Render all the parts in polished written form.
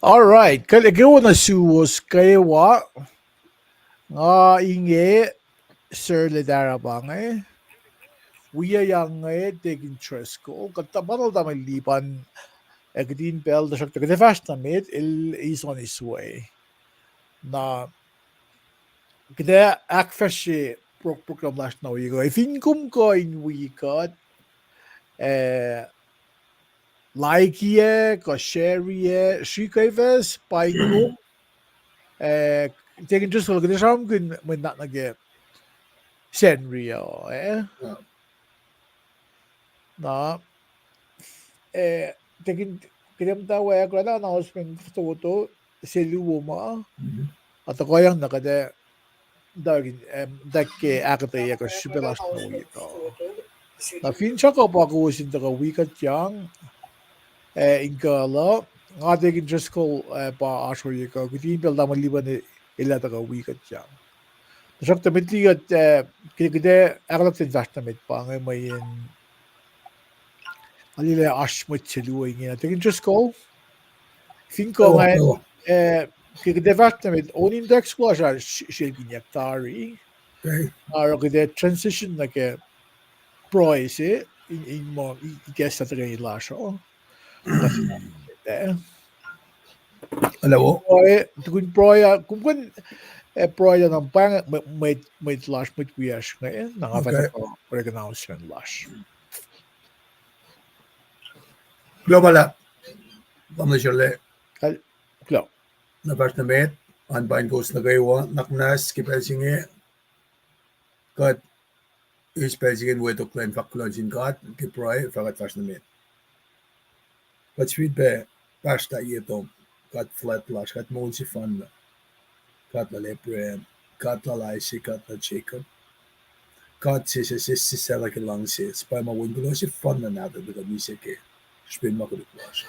All right, kalagawa na suwas kayo nga inge sir le darabangay. Wiya yang taking interest ko. Katabanal da may liban egdin bell da siya tagad fast na mid is on his way. Na kada akfashi program last na wigo. If income ko in wikut like ye ko share ye shikayves paingum taking interest ko kada siya kun may not nag Senrio, no, taking kinamta waya ko na announcement foto seluma at ako yung nakade dagin dakke akate ya ko sibilas no ito. Na fincha ko pa ko sin ka wikat yang ingala nga taking just ko pa asho ya ko kitin bel da maliban ila ta ka wikat yang. Exactamente at kaya aklat investment pa ngay may alila aşma çeliyor yine. Tekin just go. Finko Evo, ngay evo. kaya development on index ko aşağı şey ginyaktarı. Okay. Ara kaya transition na kaya pro ise in mo igesta taga ilasho. Alam mo? Tukun pro ya kumkan pro ya ng pang may lash may kuyash ngayon nangafata Okay. ko recognition lash. Global app. Pamnasyale. Klo. Na first na met. Anbain goes na kayo. Naknas. Kipelsingi. Kat. Ispelsingin weto klein faklonsin kat. Kiproy. Fakat first na met. Kat sweet be. Pasta ito. Kat flat lash. Kat monsi fan. Kat la lepre. Kat la laisi. Kat la chicken. Kat si sela ki lang si. Spy ma wingulo si fan na natin. Daga misi ke. Spin makulit lash.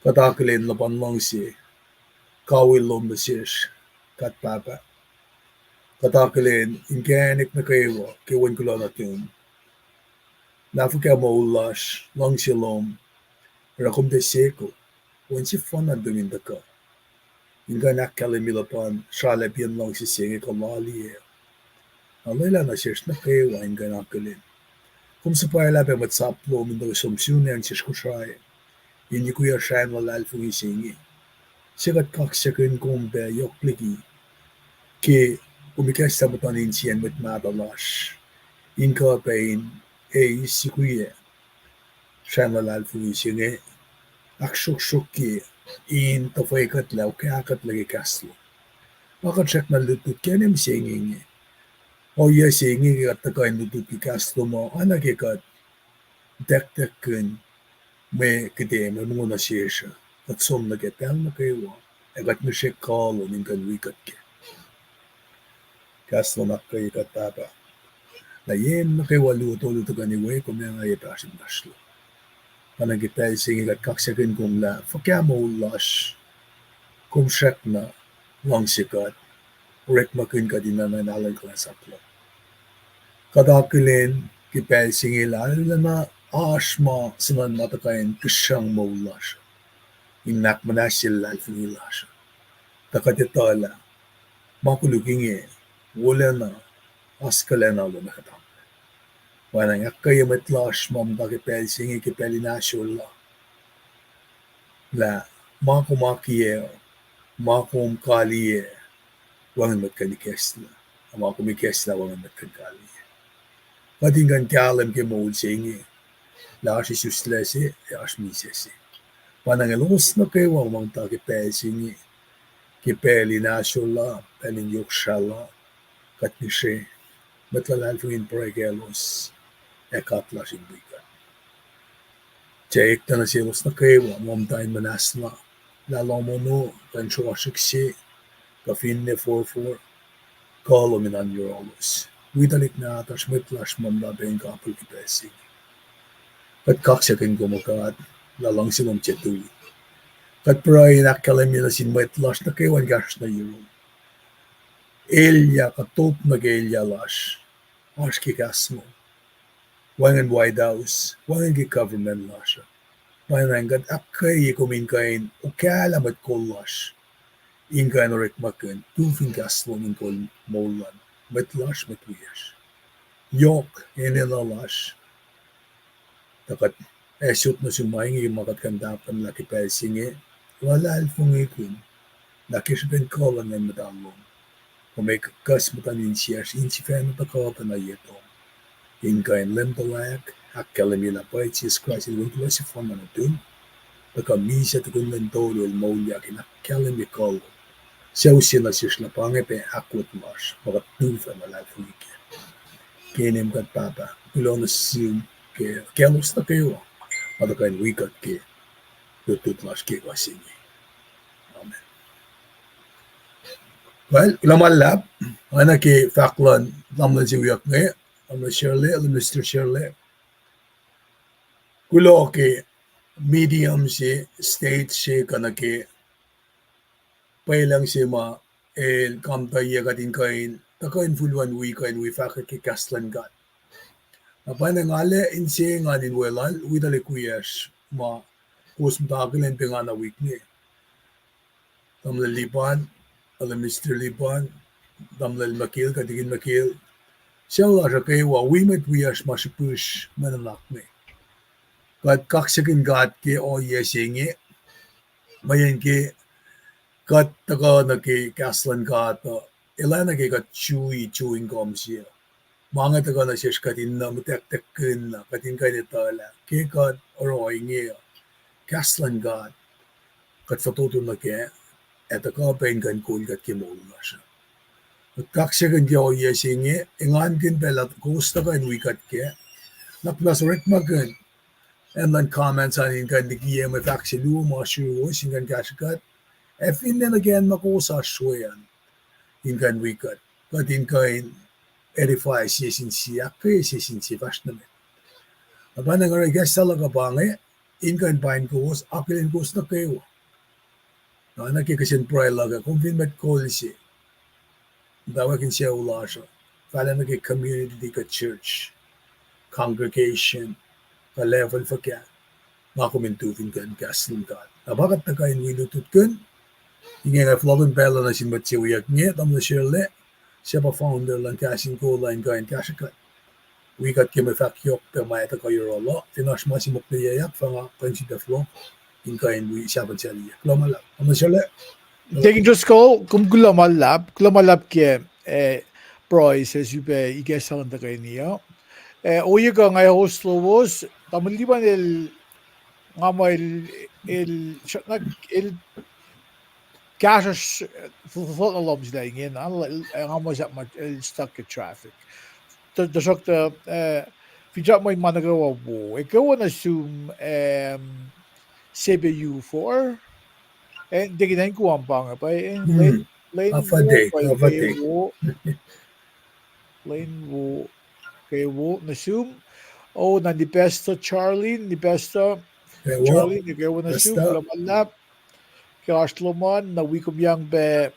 Katakalin laban lang si. Kawil lombasish. Kat papa. Katakalin. Inkanik na kayo. Kiwan ko lang natin. Nafika mo ulash. Lang si lom. Rakum de seko. Wan si fan na duminda ka. Inga nakkalimilapan. Shalapian lang si singi ka lali. Alala na siya na kayo. Inga nakalin. Kung sa payalabi matsaplo. Minda sumsyunan siya kushay. Yun yung kuya siya na lalfong isingi. Sikat kaksakin kong be yokligi. Ki umikas sa matanin siyan mit madalas. Inka pain si kuya. Siya na lalfong isingi. Aksyok ki. In tafay katlaw kaya katlagi kaslo. Bakit siya na lutut kaya niyam singi. O iya singi at takay lutut ki kaslo mo. Anak ikat. Dek kun. May kiti may muna siya siya. At som na ketel na kayo. Egat mo siya kalo ng kanwikat ke. Kaslo na kayo katapa. Na yen na kayo waluto ka niwe kung may nga itasin naslo. Panang kita isingin at kaksakin kong la. Fakya mo ulas. Kung siya na lang sikat. Urek makin ka din na nalang klasaplo. Kadakilin kita isingin la. Na asma sinan matakain kisyang mo ulas. Inak manasil lalfing ilasha. Takatitala. Makulukingi. Wala na. Askala na ulo nakatang. Wanang akkaya matlash mam takipel singi kipeli nasyola. La. Makumakiye. Makum kaliye. Wangan matkanikesla. Makumikesla wangan matkankaliye. Patingan kalam ke maul singi. La ashi suslesi. Ash misesi. Panangalos na kayo ang mga takipelsingi. Kipeli nasyola, pelin yokshala, katnishe, matlalalfingin pregelos, ekatla simbikan. Tiyek na nasilos na kayo ang mamdain manasla, lalamono, kansyosiksi, kafinne 4-4, kalo minan yoros. Widalik na atas matlash mamdabeng kapal kipelsingi. At kaksakin gumagat, lalang silang chetui. Kat pray nakalam nila sin matlash na kawan gas na yun. Elya katop na elya lash. Aski kas mo. Wangan White House. Wangan ki government lash. mainengat akkai kuminkain ukalamat kollash inkain orikmakin tufin kaslon inkol mollan metlash metwiyash yok enelalash takat esut na sumaingi makat kandapan laki pelsinge wala alfungikun laki sipen kolan ng medalong kumek kas matanin siyas insifen takota na yeto inkain lempalak hakkalamila pa Jesus Christ ilwintula si famanatun taka misa tukun lentolo el maulia kinakkalami kol Seusina sisla pangepe akwat mas makat tufa na lafungike kenem kat papa ilona sim ke kelos na kayo matakain wikat ke tutut mas ke wasingi amen well ilamalap ana ke faklan lamlan si wiyak nge amna Shirley alam Mr. Shirley kulo ke medium si state si kana ke pailang si ma el kamta yagatin kain takain fulwan wi kain wi fakir ke kaslan gat apa na ngale inse nganin welal widale kuyas ma kus mtakil pingana wikni tamla liban ala Mr. Liban tamla makil katigin makil siya la kay wa wimet wiyas masipush mananakme kat kaksakin gat ke o yesingi mayan ke kat taka na ke kaslan gat ilana ke kat chewing gum siya mga taka na siya katin na mutek-tekin na katin kayo tala ke kat oroy niya kaslan gat kat fatuto na ke eta ka pain kan kul kat kimol na siya kaksakin ke o yesingi ingan kin pelat gusto ka in wikat ke naplas ritmagan and then comments on in kan dikiye may faksilu mga sure in kan kaskat efin then again makusa shuyan in kan wikat kat in kan edify sisin siya kay sisin si fashnamen apa na nga guess talaga bangi in kan pain kus akilin kus na kayo na nakikasin pray laga kung finmet call si dawakin siya ulasha fala nagi community ka church congregation ka level fa kya makumintufin kan kaslin kan nabakat na kain wilutut kan ingay nga flogan pela na sinbat siya uyak niya tam na Shirley siya pa founder lang kasin ko line kain kasikat wikat kime fakyok pe maeta kayo rolo tinash masimok na yayak fa nga kansida flow in kain wi siya pa siya liyak lomala tam na Shirley Dangerous ko kung gulamalab ke Proy says you be igesan da kayo niya. Oye ka ngay host lobos tamaliban nga mo el cash full alarms da ingin nga mo sa stuck in traffic. The shock Fidja mo yung managawa mo. Ikaw na assume CBU4 hindi ginahin ko ang panga pa lane wo pa afade lane wo na assume ni Pesto Charlie ni Pesto Charlie ni kayo na assume lamalap Kaslomon na wikom yang be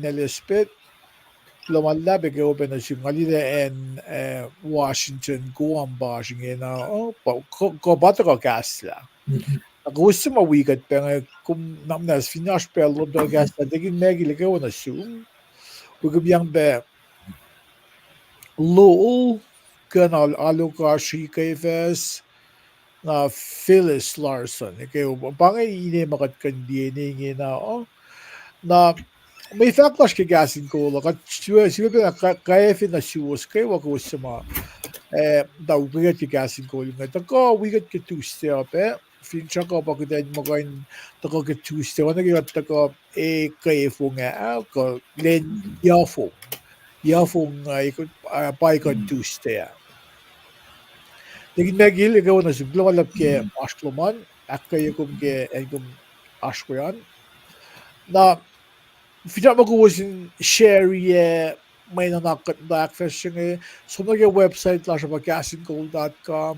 nelispit lumalab kayo be na assume ngalida and Washington ko ang bashing na ko bato ka kasla gusto mo wikat pero kung namnas finish pelo do gas na digin megi ligaw na assume wag yang be low kanal alukashi kayfes na Phyllis Larson kayo bangay ini makat kan DNA na na may factors ke gasin ko lakat siya kaya na shoes kayo wag gusto mo da wikat ke gasin ko yung ko wikat ke tuesday Fincha ko pag din mo kain tako ke Tuesday wala gyud tako kay fo nga ko len yafong ikot pa ikot Tuesday digin megil ikaw na siglo walap ke askloman akkay kum ke engum askyan na Fincha mo ko sin share may nanakat back fishing so nag website la sa pagkasingold.com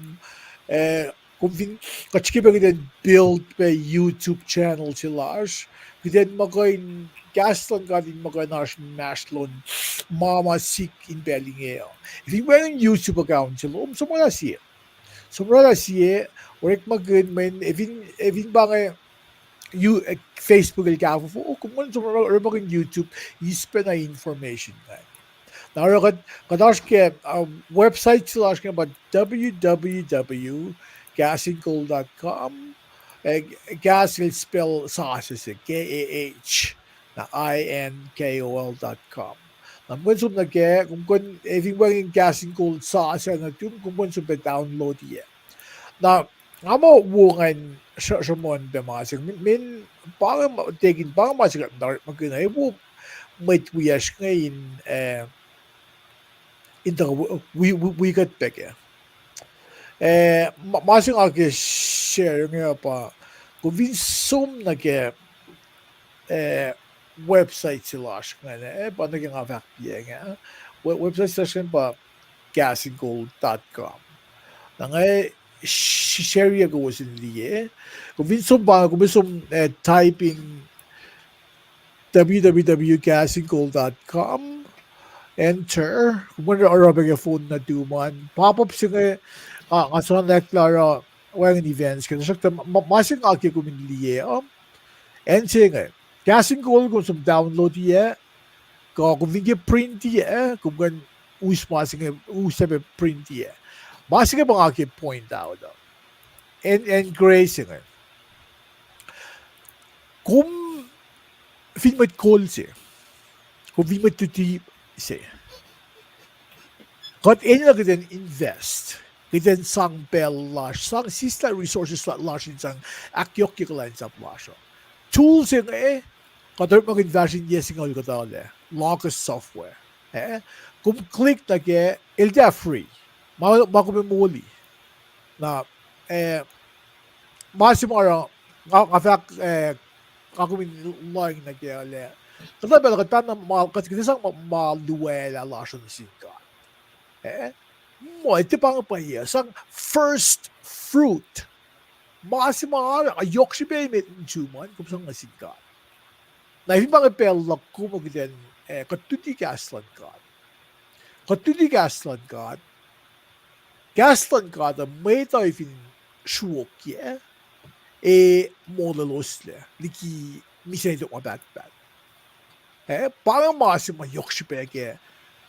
kung kachiki ba giden build pa YouTube channel sila giden magayin gaslan gadin magayin mashlon mama sik in belling if you wearing YouTube account sila so muna siya Sonra siye orek magin men evin bange you Facebook el gafo fo kumun sonra orek magin YouTube ispe na information na. Now kadaşke website çılaşke ba www.gasandgold.com gas will spell sauces G-A-H na INKOL.com. Namun sum na ke kung everyone gas and gold sauce na tum kung sum download ye. Na amo wungan sa mon bemasig min parang tegin parang masig dar magkina ibu may tuyas ngayon in the wikut peke. Masing ake share nga pa kung vinsum na ke website sila nga pa naging avak nga website sila pa gasandgold.com na nga share ya go sin liye kung vinsum typing www.gasandgold.com enter kung arabic phone na duman pop-up siya nga so naklara wang events kasi sakta masing ake kuminliye and siya casting goal kung some download ye kung vinge print ye kung masing usabe print ye masing bang ake point out and grace siya kung filmet call siya kung filmet tuti siya kat enya kita invest kita sang bell lash sang sista resources lash sang akyok kikalain sa plasyo tools yung kadar mag-invest in yes nga ulit locus software kung click na ke ilda free makumimuli na masimara afak kakumin lang na ke kada bela kata na kasi kita sang maluwela lash ng singka mo ito pang pahiya sang first fruit masimara ayok si Baymit ng juman kung saan nga singka na hindi mga pelak ko magden katuti gaslan God. Katuti gaslan God. Gaslan God may tayo fin shuok ye modalos le liki misay do mabat. Parang masim mayok si peke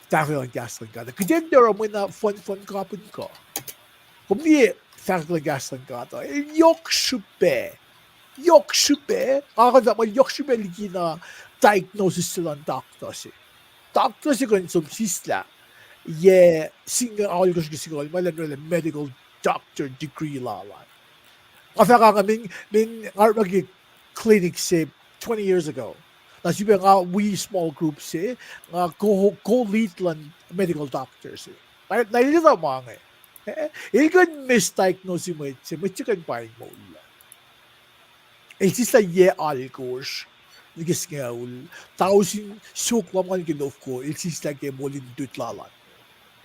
tayo ang gaslan God. Kaya dero mo na fun kapun ko. Kung di tayo ang gaslan God yok si pe. Yokshibe, kakanda mo yokshibe ligi na diagnosis sila ng doctor si. Doctor si kung sumsisla, singa ako yung sigol, malan medical doctor degree lalan. Kasi kami, may clinic si 20 years ago. Nasibi nga, we small group si, nga co-lead lang medical doctor si. Nailita mo nga Ilgan misdiagnose mo si chicken buying mo ulan. Existe algos nigis ngaul tausin sukwa man ginof ko existe ke molin dutlalan.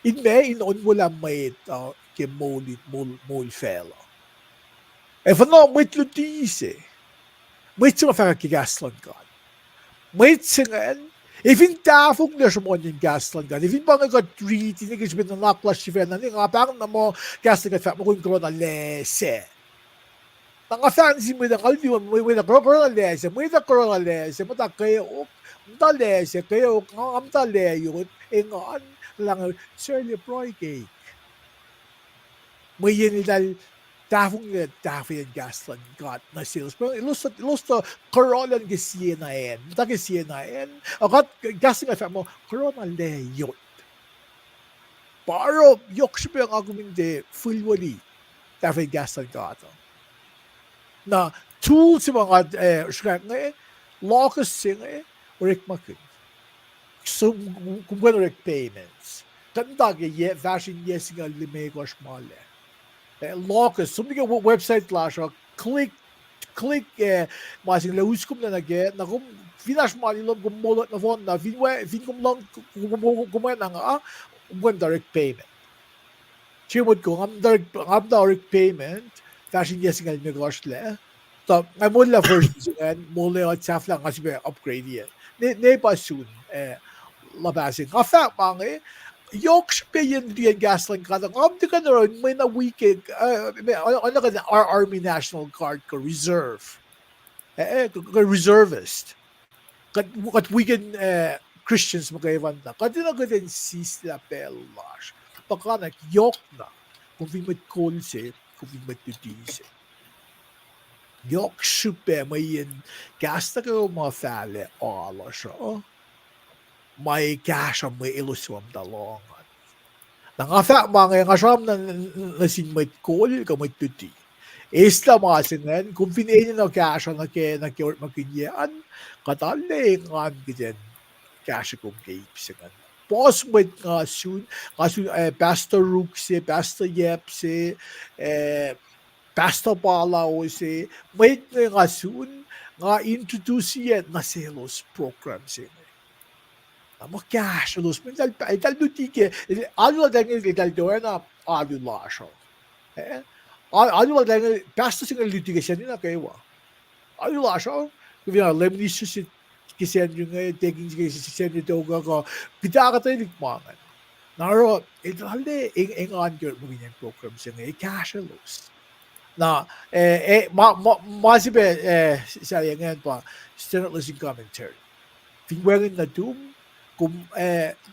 In on wala may ke mol fela. E fanno mit lutise. Mit som fara ke gaslan god. Mit singen Ifin tafog na siya mo yung gaslan ka. Ifin ba nga ka treat, hindi ka siya naklas si Fena, hindi nga parang na mo gaslan ka, mo kung corona lese. Nga fancy mo na kaldi mo, may na corona lese, may na corona lese, mata kayo, mata lese, kayo, mata leyo, nga, lang, Shirley Proy cake. May yun dahil tafong nga tafong yung gaslan got na sales. Pero ilusto corona nga CNN. Mata ka CNN. Akat gaslan nga mo, corona leyot. Paro, yok siya yung aguminde fulwali tafong gaslan got. Na tools yung mga skak nga locus nga urik makin. So, kung gano'n urik payments. Tanda ka fashion yes nga limay ko asmale. Locus, something a website lash click masing laus kum na nage na kum finash mali lom kum molot na phone na fin kum lang kumain nga one direct payment. Chimod ko am direct payment fashion yes nga ni gosh le. So ay mo la first and mo le at saf lang kasi upgrade yan. Ne pa soon labasin. Afa mangi yok beyin diyen gaslan kadang amdi ka na ron, may na wiki, ano ka na, our Army National Guard ka, reserve. Reservist. Kat weekend Christians magkaiwan na. Kadina ka din sis la pellash. Pagkanak yok na. Kung vi met kolse, kung vi met dudise. Yok supe may en gasta ka mga fale ala siya. May kasha may iluswam dalongan. Nangafa mga ngasam na nasin may kol ka may tuti. Esta mga sinen, kung pinayin na kasha na kiyort makinyaan, katalingan gitin kasha kong kaipsingan. Pos may nga soon, Pastor Rukse, Pastor Yepse, Pastor Palaw se, may nga soon, nga introduce yan nga selos program sila. Ama kasha los, may dal dutike, ano lang dal doon na ano lasyo. Ano lang, Pastor singa dutike siya nila kayo. Ano lasyo? Kaya lemnis si kisen yung taking kisen nito ko, pita ka tayo likmangan. Naro, halde, ingan ko mo ganyan program siya nga, kasha los. Na, masibe, saya ngayon pa, student listening commentary. Tingwangin na doom, kung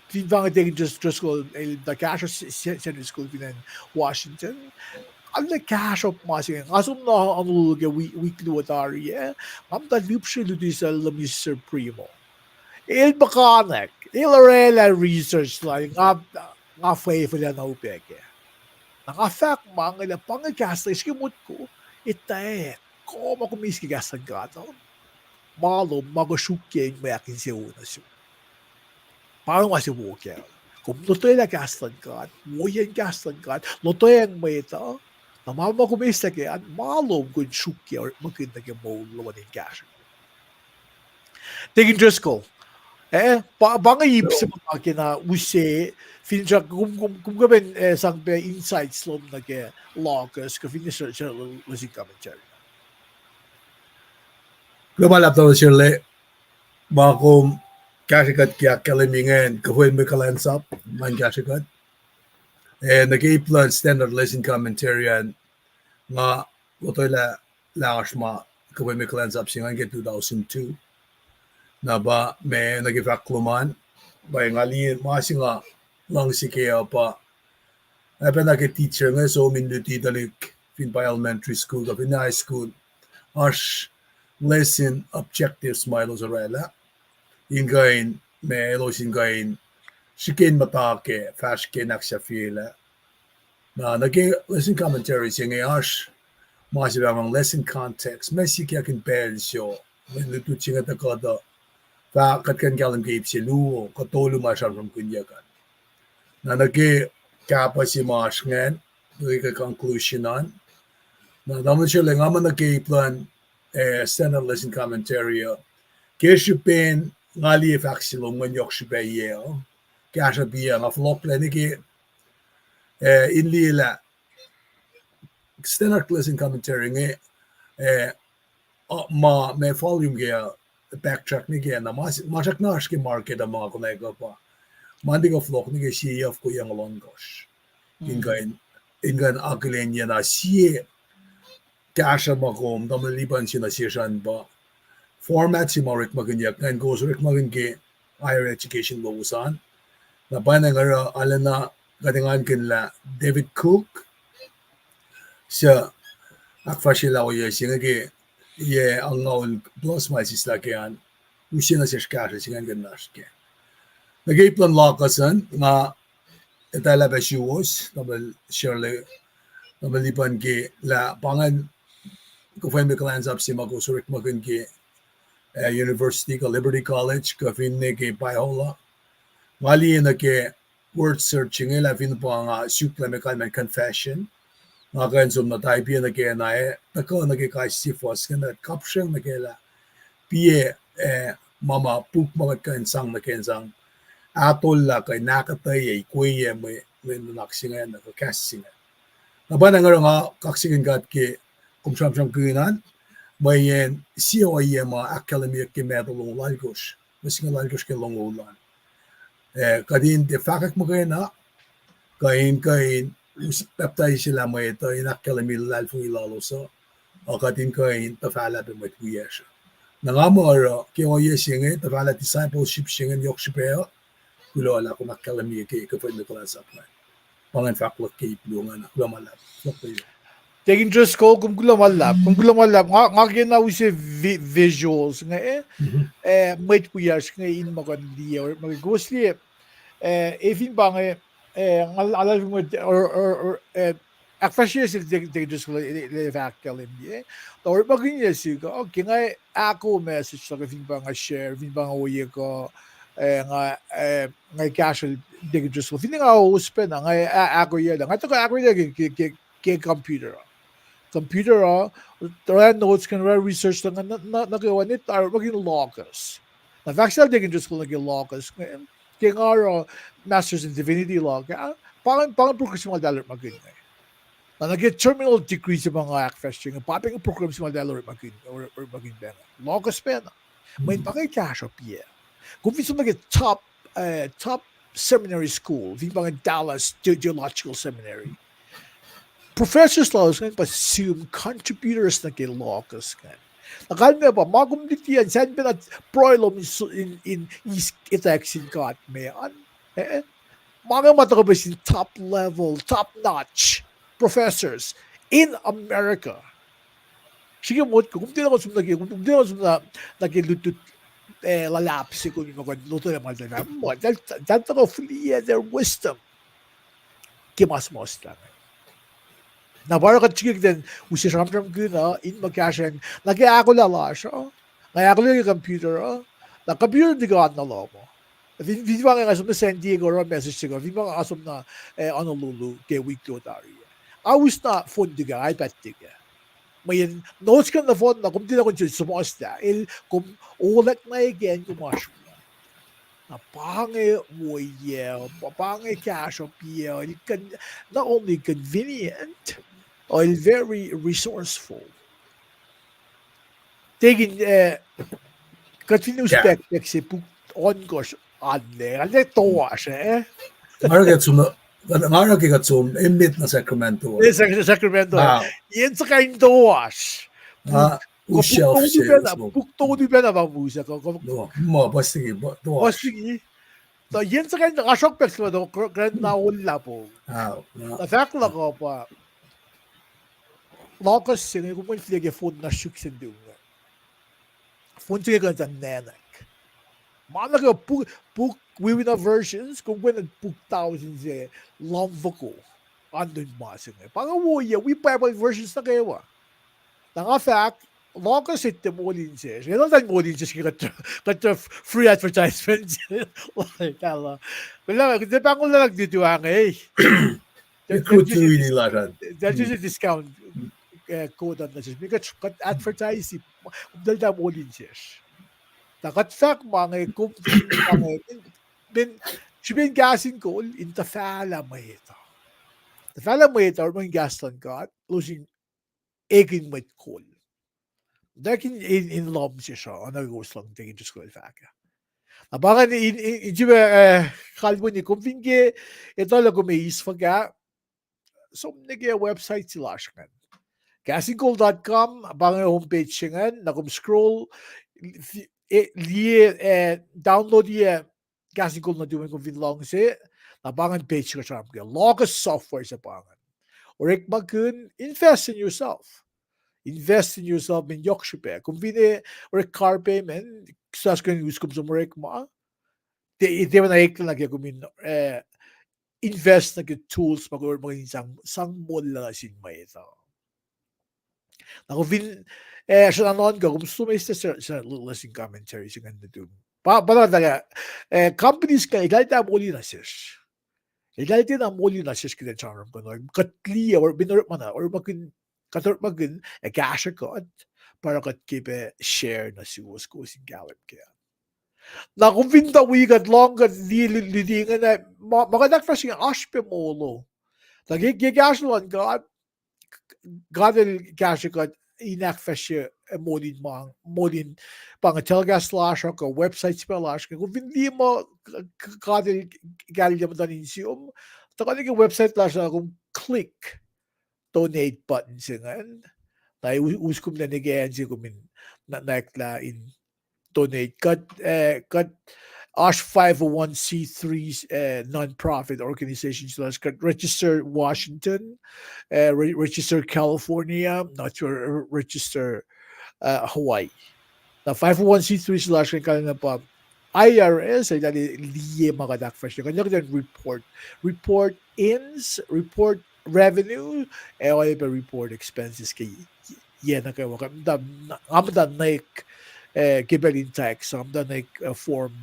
tinvangan tayo just school, the cash center school in Washington, alla cash up masing asum na ang luluga weekly watari am da lupshe ludisa la Mr. Primo il bakanek il rela research like nga faithful na upeke nga fact mga la pangkasta iskimut ko itae ko makumiski gasan gato malo magoshukke may akin siya una siya parang wasi woke kung lutoy na gastan ka woyen gastan ka lutoy ang may ito namama ko may sakyan, malo kung shuki or maganda ka mo lawan yung cash. Tingin Diyos ko, bangayip sa mga kina use, finja kung gawin sang insights lom na ke locus, ka finisher siya lasing commentary. Lumalap daw sila, bakom kasikat kaya kalimingan, kahuin mo kalansap, man kasikat. Nag-i-plan standard lesson commentary yan nga wato la lakas ma kahuin mo kalansap siya nga 2002 na ba may nag-i-fakluman ba yung alin masi nga lang si kaya pa ay pa nag-teacher nga so minuti dalik fin pa elementary school of in high school as lesson objectives milos arela ingain may elos ingain sikin matake fast kinak siya fila na naging lesson commentary siya ngayash mga siya ang lesson context may siya kinpel siya may luto siya nga takada fa katkan galang gaip siya luo katolo masyang from kunyakan na naging kapa si Marsh ngayon naging conclusionan na naman siya lang naman naging plan standard lesson commentary kaya siya pen ngali faksilong manyok siya ba yeo kaya siya biya nga flop lang naging inlila standard lesson commentary nga ma may volume kaya backtrack ni kaya na masak na aski market ang mga kolega pa mandi ko flok ni kaya siya ko yung longos ingan akilen niya na siya kaya siya makom na maliban siya na siya ba format si Marik Maganyak ngayon goes Rick Magan kaya higher education lawusan na ba na nga alam na katingan kanila David Cook siya akfa sila ko yung siya nga ang ngayon plus may sisla kayan usya na siya kaya siya nga ganas kaya nag-i-plan lakasan nga itala ba siwos namal Shirley namalipan ki la pangan kung may clans up si Magosurik Magan ki University ka Liberty College ka finne ki Paiola mali na ki word searching la fin po ang supplemental man confession nga kansom na tayo piya na kaya na tako nagkikay sifos ka na caption na kaya piye mama puk mga kansang na kansang atol la kay nakatay ay kuya may naksingan na kakasingan naba na nga kaksingin gat ki kung siyang kuinan may siya ay mga academic ki medalong lalgos mas nga lalgos ki longulan Kadin de fakak mo kayo na, kain peptay sila mo ito, inakalamil lalfong ilaloso, o kadin kain, tafala be mo tuyesha. Nangamoro, kiyo yesingin, tafala discipleship singin yokshipeo, kulo ala ko makalami kay kapoy na klasak na. Pangan faklok kay iplungan, kulo malap. Taking just ko kung gulam nga ginawisi visuals nga may puyas nga in magandi or magusli even ba nga alal mo or actually is they just le fakkel hindi or magin yesi ko okay nga ako message sa even ba nga share even ba nga uye ko nga casual they just hindi nga uspen nga ako yan nga to ako yan ke computer try notes can research lang nagawa nit or maging locus na actually they can just naging locus kaya nga masters in divinity law pangan progression mga dollar maging na nag terminal degree sa mga access yung paping program sa mga dollar maging or maging ben locus pen may pakay cash up yeah kung visto mag top seminary school di mga Dallas Theological Seminary professors laws kan assume contributors na kay locus kan nakal mo ba magumditian saan ba proilom in itaksin kat may mga matakabas in top level top notch professors in America sige mo kung di na nagilutut lalapsi ko yung mga luto na mga mo that ko flee their wisdom kimasmos lang na bara ka chikik din usi ramram guna in magkasyan lagi ako lala siya ngayon ako lang yung computer na computer di ka na lo mo hindi ba nga asum na San Diego or message siya hindi ba nga asum na Honolulu kay wikut area awis na phone di ka iPad di ka may notes ka na phone na kung di na kung sumos na kung ulat na again kumasyo na pange pange cash up not only convenient or very resourceful. Taking continuous back si on course alle toa siya Mara kigatsum imbit na Sacramento. Sacramento. Yan sa kain toas. Ushelf siya. Pukto di ba na ba musa ko? Mo bastigi. Bastigi. So yan sa kain asok pex mo do grand na wala po. Na fact la ko pa. Locus siya kung may flige phone na shuk sin do. Phone siya kan nanak. Mana ka puk webinar versions kung when puk thousands lamvo ko. Andun masing Panga woya we Bible versions na kayo. Nga fact Locus it mo din siya. Kaya lang mo din siya kata free advertisement. Kala. Wala, hindi pa ako lang dito ang Ikutuwi nila rin. That's just a discount code on this. Because advertise dahil na mo din siya. Takat fact mga kung sabihin gasin ko in tafala mo ito. Tafala mo ito or mga gaston ka losing egin mo cool. Dahil in love siya nag-ghost lang tingin just ko ilfaka. Abangan in kalbo ni kung vinge ito lang may isfaga so nag-website sila siya. Gasingcool.com abangan yung homepage siya nga scroll download Gasingcool na duman kung vinlong siya abangan page ka siya Locus software sa abangan. Or magkun invest in yourself. Invest in yourself in yokshipe. Kung bine or car payment, sas kan use kum sumurek mo. Di ba na ikla lagi kumin invest na tools mag or mga sang mola sin may ito. Na kung bin siya nanon ka kung sumista sa listening commentary siya ganda dun. Para talaga companies ka igalita mo na sis. Igalita na mo na sis kita charm ko no. Katliya or binurot man na or makin katurut magin kasha ko para kat kipe share na si ko si galip kaya. Na kung vinta wigat long kat lidingan na magadak fresh yung ashpe molo. Nagigigashlan God el kasha kat inakfasje modin pang telegas lasha ko websites pa lasha ko hindi mo kadil galing mo tanin siyum takani ko website lasha kung click donate button singan na uskum na nigayan si kumin na nakla in donate cut Ash 501c3 nonprofit organizations register Washington, register California, not sure register Hawaii. Now 501c3 slash na pa IRS ay dali liye mga fresh kanya report ins, report revenue, ay pa report expenses kay yan na kayo amda naik given tax amda naik form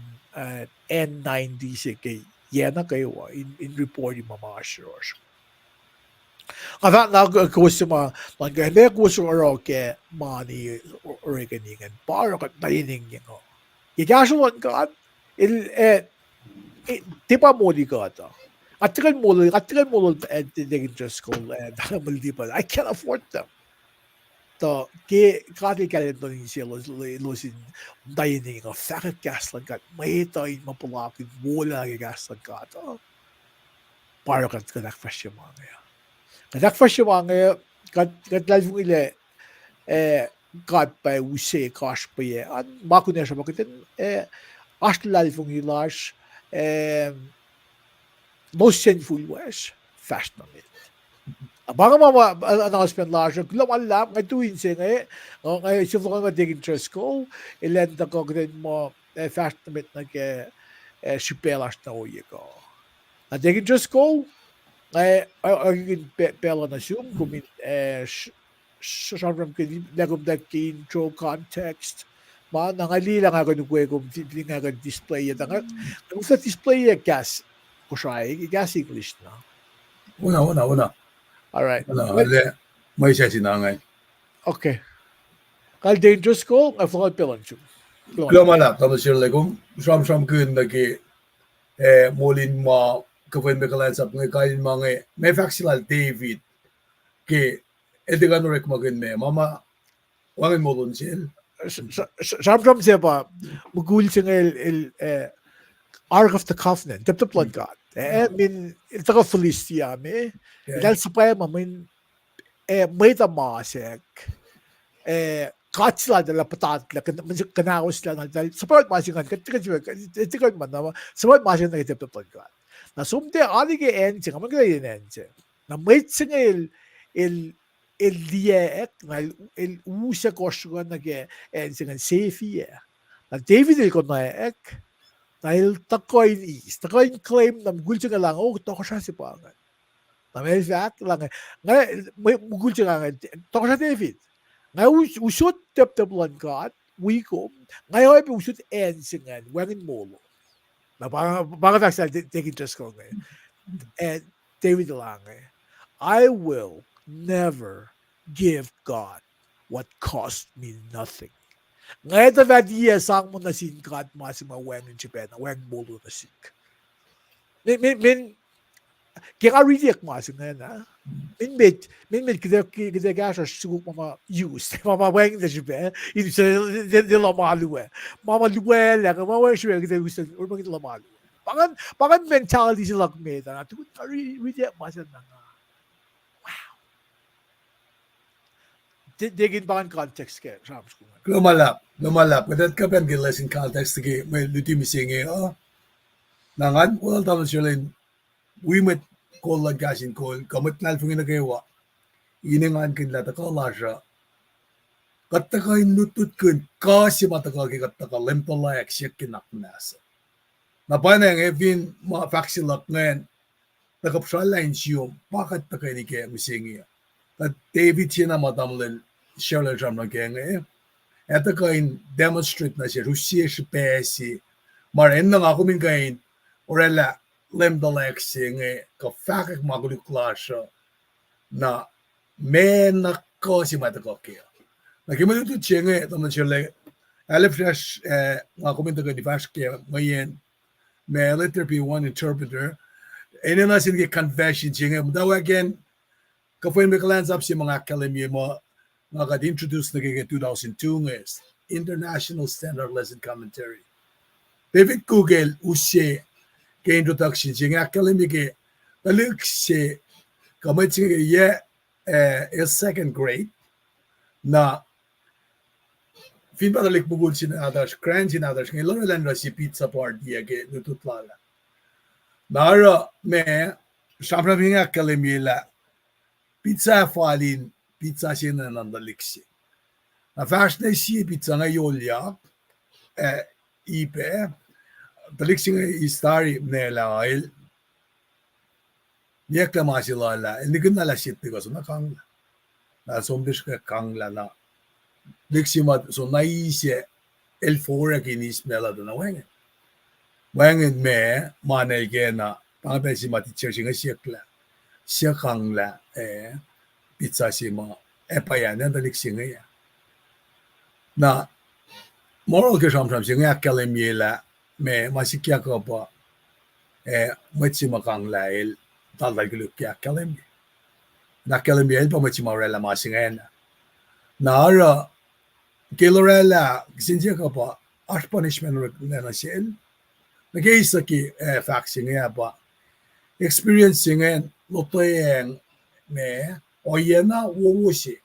N90 kay yan na kayo in report yung mga sure. Kada nagkusto mga kusto ke money oreganingan para kat naining yung Ikasuan ka tipa mo di ka ata. At tikan mo interest ko I can't afford them. To kati kalento ni siya lusin dining of fakit gaslan kat may tayo mapulakin wala gaslan ka ata. Para kat fresh yung mga fresh yung mga kat lalong ile God by we say gosh pa ye an mako na siya bakitin astlal fong ilash most sinful ways fast na mit abang mama announcement lash kulo alam ngay tuwin siya ngay siya fong nga dig interest ko ilan da ko gren mo fast na mit nag shipelash na uye ko a dig interest ko ngay agin pela na siyum kumin Siyempre, nagum intro context. Nangali lang ako nung kung nga display yan. Kung sa display gas, ko siya, gas English na. Una. Alright. May siya sinangay. Okay. Kal dangerous ko, I forgot pilan siya. Kulo malap, tapos siya kung siyam kun nagi molin mo kung may kalansap ng kain mga may factual David ke Edigan rek magin me mama wangin mo dun sil Samsam siya pa magul siya el Ark of the Covenant the blood god min ito ka Philistia me dahil sa pa mamin may tamasek katsila dala patat la kanakos la dahil sa pa masingan katikan man na sa pa masingan na ito blood god na sumte ali ke en siya man gaya en siya na may siya el liek na el usa kosga na ge en singan safety na David el ko na ek dahil takoin claim na mugul siya lang to ko siya si pangan na may fact lang nga mugul siya nga to ko siya David nga usot tap blood god wikut nga usot en singan wangin molo na baka fact sa taking just ko nga and David lang I will never give God what cost me nothing. Ngayon na vadiya sang mo na sin God mas mawang in Japan, wang bolo na sik. Min kaya ridiak mas ngayon na. Min kita gasha suguk mama use mama wang na Japan. Ito sa dila maluwe. Mama luwe lang mama shwe kita gusto or magit lamalu. Pangan mentality sila kumita na. Tukun ridiak mas na nga. Digin pa kan context kaya Shams ko. Lumalap. Kadat ka pen gilas in context ki may luti misingi nangan wala tama siya rin we met call la gasin call kamot nal fungin na kayo iningan kin la ta kala siya katakay nutut kun kasi matakal ki katakal lempala aksyak kinak nasa napanang evin mga faksilak ngayon nakapsalain siyo bakit takay ni kaya misingi at David siya na matamlin Shirley Drum na kaya ito kain demonstrate na siya Rusya siya pesi marin na nga kumin kain orela lem dalek siya ka fakak magulik klasya na men na ko si matakal kaya nakimalutut siya nga taman siya alif fresh nga kumin taga di fash kaya ngayon may letter P1 interpreter ina na siya confession siya nga daw again kapoy may kalans up si mga kalimye mo nga introduce na kay 2002 is International Standard Lesson Commentary. David Google ushe ke introduction nga kalimi ke talik she kamay ye is second grade na fin padalik bugul sinadash grand sinadash ng Lorelan ra si pizza party ke nututlala. Nara me samra nga kalimi la pizza falin pizza sina nandaliksi. Na fast na si pizza nga yolya ipe daliksi nga istari nela il Niekla masilala hindi kun nala shit ko so na kang na sombish ka kangla na diksi mat so naise el fora kinis mela na wangen me manay ke na pangbe si mati chirsinga siya kangla pizza si ma payan na daliksi nga ya na moral ke samsam singa kalemila me masikya ko pa matsi makangla el talal gluk ya kalemi na kalemi el pa matsi marela masinga na ara kilorela sinja ko pa as punishment na sel nagisa ki faxing ya pa experiencing en lotoyeng me oyena wowoshi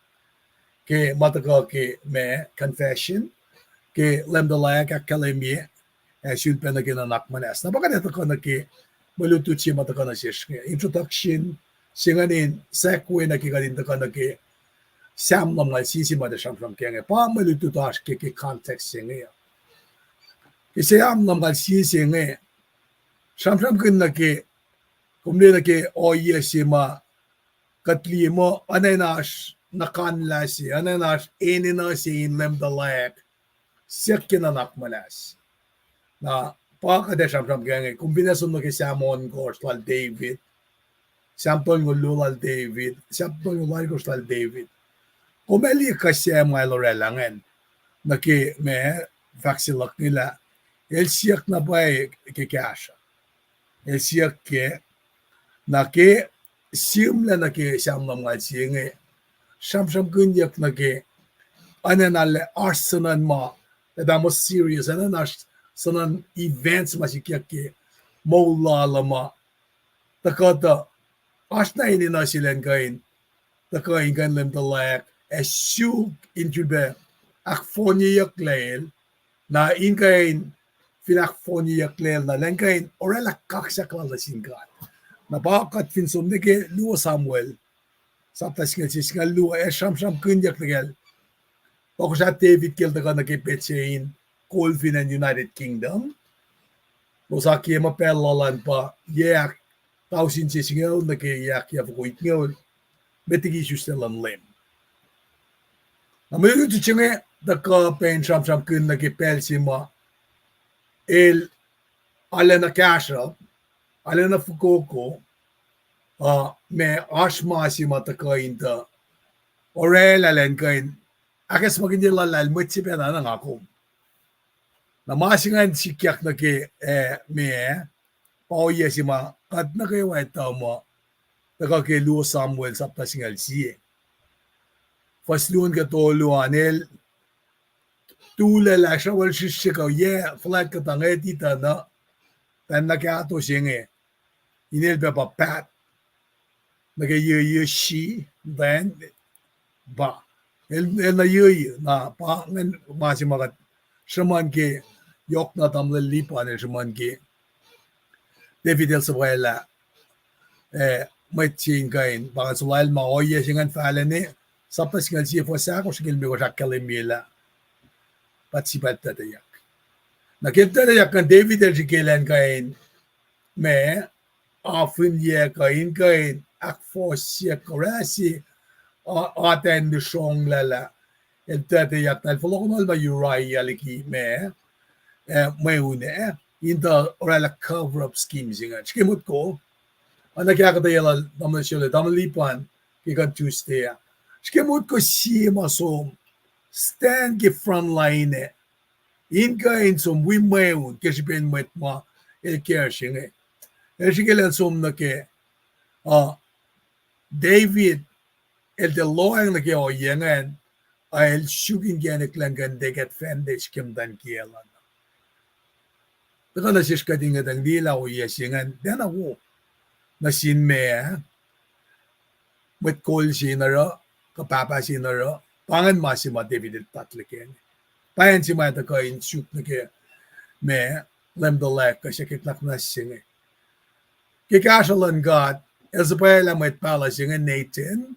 ke mataka ke me confession ke lemdalaya ka kalemi should penagin anak manas na baka dito ko na ke malutuchi mataka na siya introduction singanin sequel na kigalin ka na ke sam nam ngal sisi mada sham kenge pa malututash ke context singa ke sam nam ngal sisi nge sham kun na ke kumne na ke oye sima katli mo ananas nakan lasi ananas enina sin lemdalaya siya anak manas na pakade sham kenge kombinasyon no ke Samon Gorstal David sample ngululal David sample ngulal Gorstal David kumeli kasi mga lorelangan na ki me vaksilak nila el siyak na ba ke kasha el siyak ke na ke simla na ke siyam na mga singe sham kunyak na ke ananale arsanan ma da mo serious ananas sanan events masikyak ke maulala ma takata asna ini na silen kain takain kan lem talak asug into the akfoniyak lael na inkain finakfoniyak lael na lenkain orela kaksak la singkat na bakat finsum neke luo Samuel saptas ngel siskal luo sham kunyak tegel Ako sa David kel taka nakipetsein Colvin and United Kingdom. Lo sa kia mapelalan pa yak tausin sisingel na ke yak ya fukuit ngel betigi sustelan lem. Na mayu tu chinge da ka pen sham kun na ke pelsima el alena kasha alena fukoko me ashma si mataka inta orel alen kain akas magindi lalal mutsi pena na ako. Na masingan sikyak na ke me pauye si ma kat na kayo ay tao mo taka ke Luo Samuel sa pasingal siye. Fasluon ka to luanel tula la siya wal sisikaw flat ka tangay tita na tan na kaya to singe inel pa pat na kayo shi then ba el na yui na pa ngan masimakat shaman ke yok na tamle lipan el shaman ke David el Sabuela may ting kain baka sulal ma oye singan falene sapas ngal si fo sa ko sigil mi ko kalimila patsipat tatayak nakita yak kan David el Sikilan kain me often ye kain akfo siya korasi aten de song lala el tete yak tal foloknol ba Uriah liki me may une inta orala cover up schemes nga chikimut ko ana kaya katayala naman siya damalipan kikan Tuesday chikimut ko siya masom stand ki front line inka in som we may un kesipen met ma el kaya siya el sikilan som na ke David el de loang na kaya oyengan Ay shugin genek langan deget fendage kimdan kielan. Taka na siya kadinga dang dila o yesingan. Dena wo. Na sin me met kol sinara kapapa sinara pangan masima David tatliken. Payan si mata ka in shoot na ke me lem the lek kasi kitlak na singe. Kikashalan God Isabella met pala singe Nathan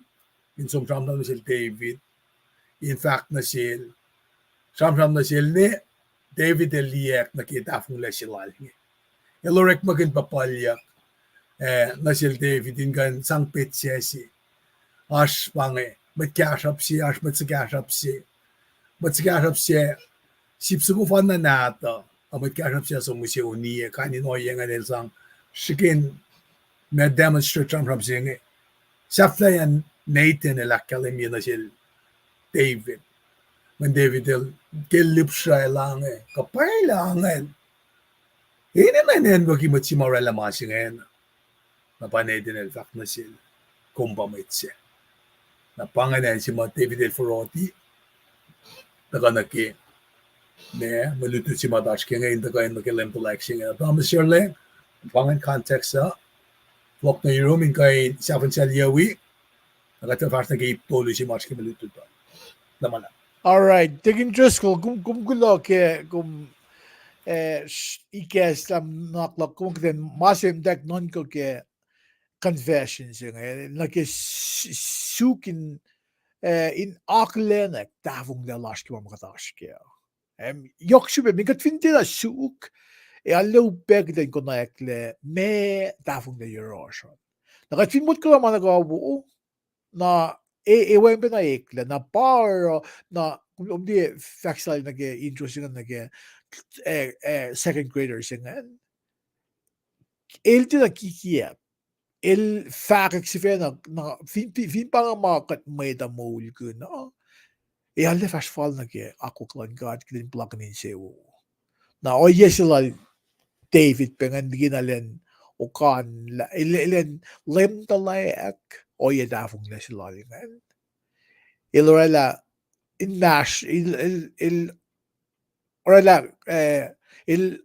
in sumsam na sil David. In fact na sil samsam na sil ni David Eliak nakita fung la silal niya. Elorek magin papalyak na sil David in kan sang pit siya si Ash pange met kashap si ash met kashap si sipsuko fan na nata met kashap siya so musi uniye kanin o yang anel sang shikin me demonstrate from singe safla yan Nathan elakalim yun na sil David men David gelip siya lang kapay lang ini na nen bagi mo si Morella masingen napanay din el fact na sil kumpamit siya napanganan si David El Foroti nakanaki ne maluto si Madashke ngayon nakain nakilim to like siya Thomas Shirley pangan context sa flok na yung room kay Safan Salyawi nakatafas na kay Polo si Mashke maluto to naman lang. Alright, tigin Diyos ko, kung gulo ke, kung ikes tam naklak, kung kden masim dek non ko ke confessions yung like sukin in aklenek davung de lashki wa makatashki. Yok şube mi kat finti da suk allo beg den konekle me davung de yoroshan. Nakat fin mut ko man nagabu na ewen na ekle na par na di faxal nage interesting nage second graders yung elti na kikiya el fax si na fin pa market may da mol ko na alle fast fall nage ako klan god kidin plug nin sewo na o yesila David pengan ginalen o kan ilen lem talayak o yadafong na sila lingan ilorela in nash il orela il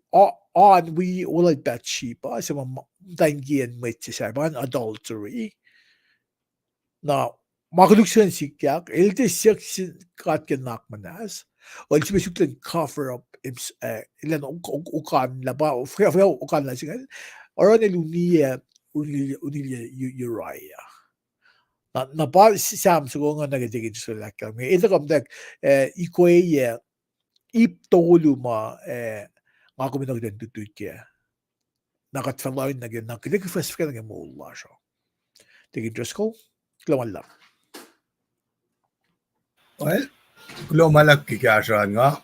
on we will bet cheap sa dangian mit sa ban adultery na magluksan sikyak elde seksin kat kenak manas o il sibisuklen cover up ilan ukan laba o frea ukan la singan oron ilunia unilia Uriah na ba sam so nga nagadigin so lakam ito kamdak ikoye iptolu ma nga ko minagden tututya nakatfalain na gyud nakilig first ka nga mo la siya tigin Diyos ko klawan lang Well kulo malak kikashan nga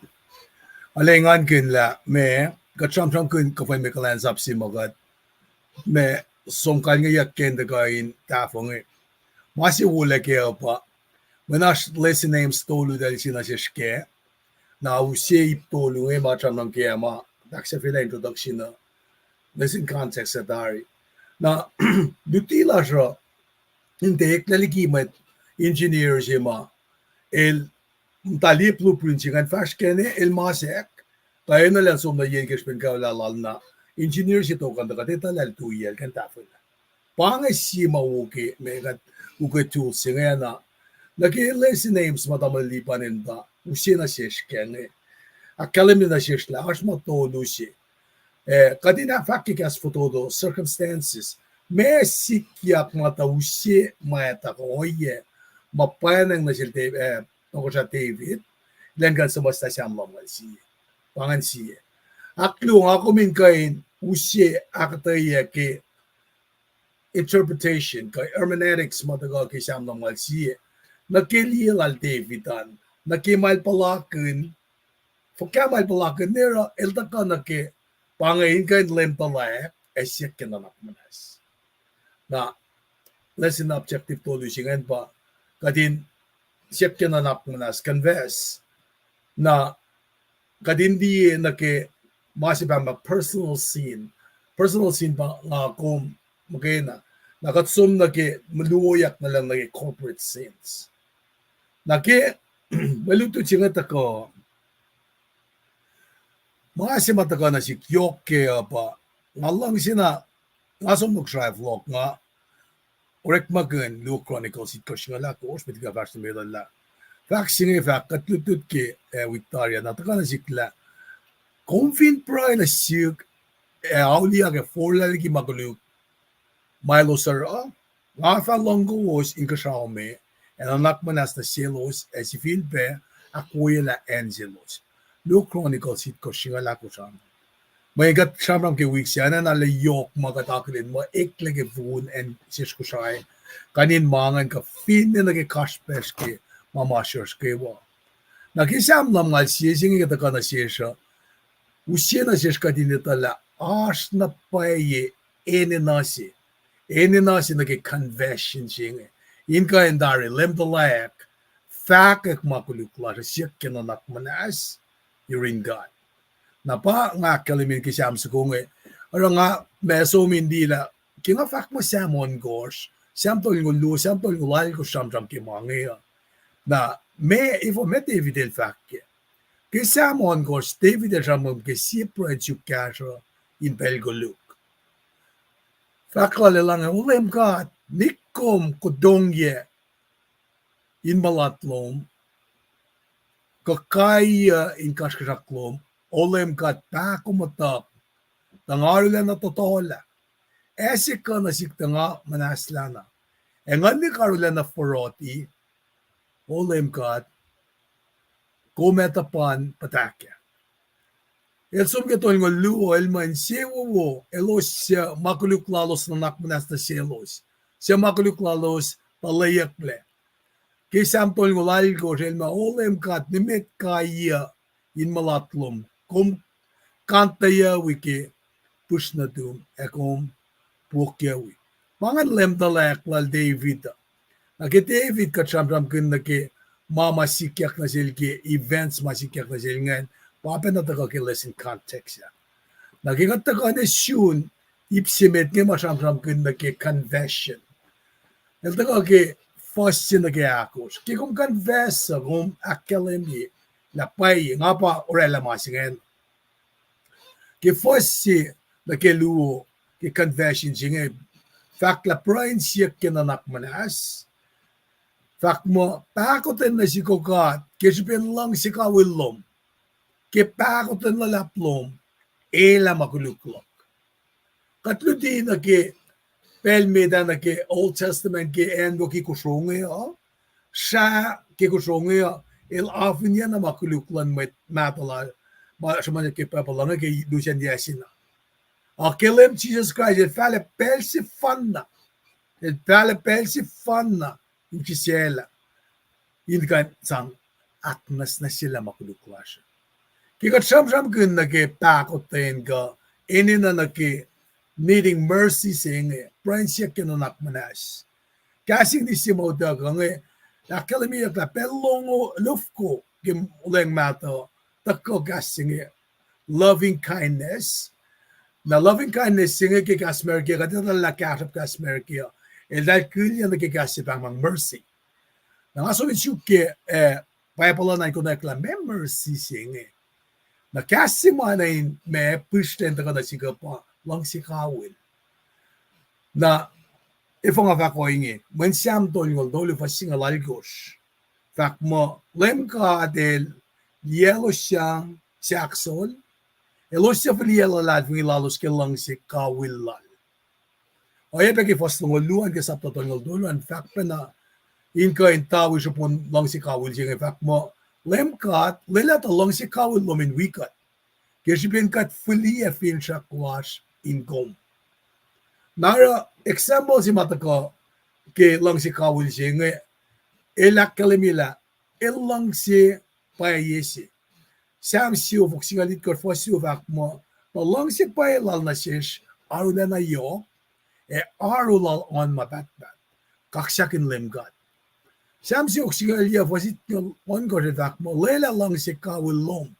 alengan kin la me katram kun kapay me kalan sap si magat me songkan nga yakken da kain tafong masi wala ke pa menash lesson names tolu dal sinashke na usiye tolu matram ng kema daksa fila introduction na lesson context sa dari na dutila siya hindi eklaligimet engineer siya ma el tali blueprint siya kan fast kene el masek tayo na lang sum na yegesh pen ka lalal na engineer siya to kan da katita lal tuyel kan tafol pangay si mauke me kat uke tools siya na lagi lesson names matamalipanin da usiye na siya kene akalim na siya ash matolo siya kadina fakikas fotodo circumstances me sikyak mata usiye mata ko oye mapanang na siya ako siya David langgan sa basta siya mamal siya pangan siya aklo ako min kain usiye akataya ke interpretation kay hermeneutics matagal kay siya mamal siya nakililal Davidan nakimal palakin Fakamal palakin nera eltaka nake pangain kain lempalaya esyak kinanak manas na lesson objective solution pa kadin siyak kinanak manas converse na kadin di nake masibang personal scene pa nga kung magana nakatsum nake maluoyak na lang nake corporate scenes nake Maluto singa tako. Mga mataka na si Kyoke pa. Ngalang sina ngasong mag-drive vlog nga. Orek magan Lu Chronicles it koshing la ko ospit ga vars me la. Fak singa fak katlutut ke Victoria na taka na sikla. Confin pra na sik aulia ke forla ki magulu. Milo sir nga fa longo was in kasaume. En anak manas na selos as if feel pe akuya la angelos. Lu Chronicles it koshing la ko sam. May gat siyam ke weeks yan na nalayok magataklin mo ekle ke vun en sisko siya kanin mangan ka fin na nagkakaspes ke mamashers ke wa. Nakisam nam ngal siya singi kita ka na siya usya na siya ka dinitala as na paye ene nasi naging convention singi inka endari lem the layak fakak makulukla siya kinanak manas you're in God. Napa nga kalimin ki Sam Sukunge. Aro nga meso mindila. Kinga fak mo Samon Gors. Sam tol ngulu, Sam tol ngulal ko Sam ki mga na me ifo me David el fak. Ki Samon Gors David el Ramon ki sipro et yukasho in Belgoluk. Fakla lang ulem kat nikom kodongye in Malatlom. Kakaya in Kashkaklom. Olem kat pa kumatap. Tangarulan na totola. Ese ka na siktanga manaslana. E nga ni karulan na foroti. Olem kat kumetapan patake. Elsum getol nga luo elman sewo elos siya makuluklalos na nakmanas na selos. Siya makuluklalos palayakle. Kisam tol nga lalgo elma olem kat nimit kaya in Malatlom. Kom kantaya wiki push na dum ekom pukyawi. Mangan lem dalek lal David. Naki David ka chamram kun naki mama sikyak na silki events masikyak na silngan. Papa na taka ki listen context ya. Naki kataka na shun ipsimet nga masamram kun naki confession. El taka ki first sin naki akos. Ki kum confess kum akalemi lapay nga pa orela masingen. Ki fossi na ke luo ki confession singe fak la prain siya kinanak manas fak mo pakoten na si kokat ki sipin lang si kawilom ki pakoten na laplom ela makuluklok katlo di na ki pelmeda na ki Old Testament ki endo ki kusonge siya ki kusonge il afin yan na makuluklan matala Masaman ke papalanga ke Lucian Yasina. Akelem Jesus Christ, el fale pelsi fanna. El fale pelsi fanna. In kisela. In kan sang atnas na sila makuluklasya. Kikat sam kun na ke pakoten ka. Ini na ke needing mercy singe. Prinsya kinanak manas. Kasing di si mauda ka nga. Akelem iya ka pelongo lufko. Kim uleng mato. Tako kasing loving kindness. Na loving kindness singa ke kasmer ke katita la katap kasmer ke. Dahil kunya na ke kasip ang mercy. Na nga so ke payapala na ko na kla may mercy singa. Na kasi manain may pushten taka na siga pa lang si kawin. Na ifo nga fako ingi. When siyam tolngol dole fa singa lalgos. Fak mo lem ka adel Yellow siyang si Axol. Elos siya fili yellow lad kung ilalos ke lang si Kawilal. O yan pagi fos ng luan ke sapto ng duluan. Fact pa na in ka intawi siya pun lang si Kawil siya. In fact mo, lemkat, lilat lang si Kawil lo min wikat. Kaya siya pinkat fili ya fin siya kwash in kom. Nara, example si mata ko ke lang si Kawil siya nga elak kalimila elang si payesi. Sam siyo fok singalit ko fo siyo fak mo. Talang si payalal na siya aru na yo aru lal on mabatbat. Kaksakin lemgat. Sam siyo singalia fo sit on ko fak mo. Lela lang si kawilom.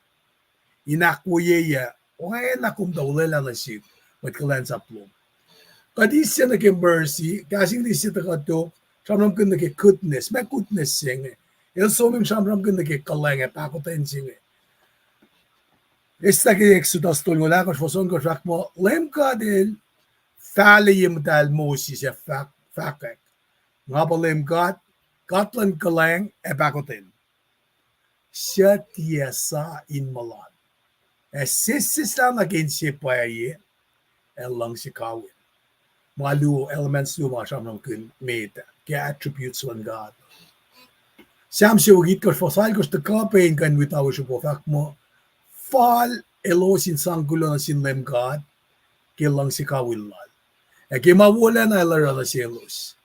Inakuye ya. Why nakum daw lela na siya. Mat kalan sa plom. Kadis siya naging mercy. Kasing di siya takato. Samam ko naging goodness. May goodness siya nga. El somim shamram ganda ke kalenge pakoten singe. Esta ke Exodus tol ngola ko foson ko rak mo lem ka din fale yim dal Moses ya fakek. Ngabalem Gatlan kalang e pakoten. Siya tiesa in malan. Sisisla na kinsi pa ye lang si kawin. Malu elements lu ma shamram kun meta. Ke attributes von God. Sam se ogit ko fosal ko sta kapen kan witaw siya po fak mo. Fal elosin sanggulo na sinlem God. Ke lang si kawin lal. Ke mawala na lara na si elos.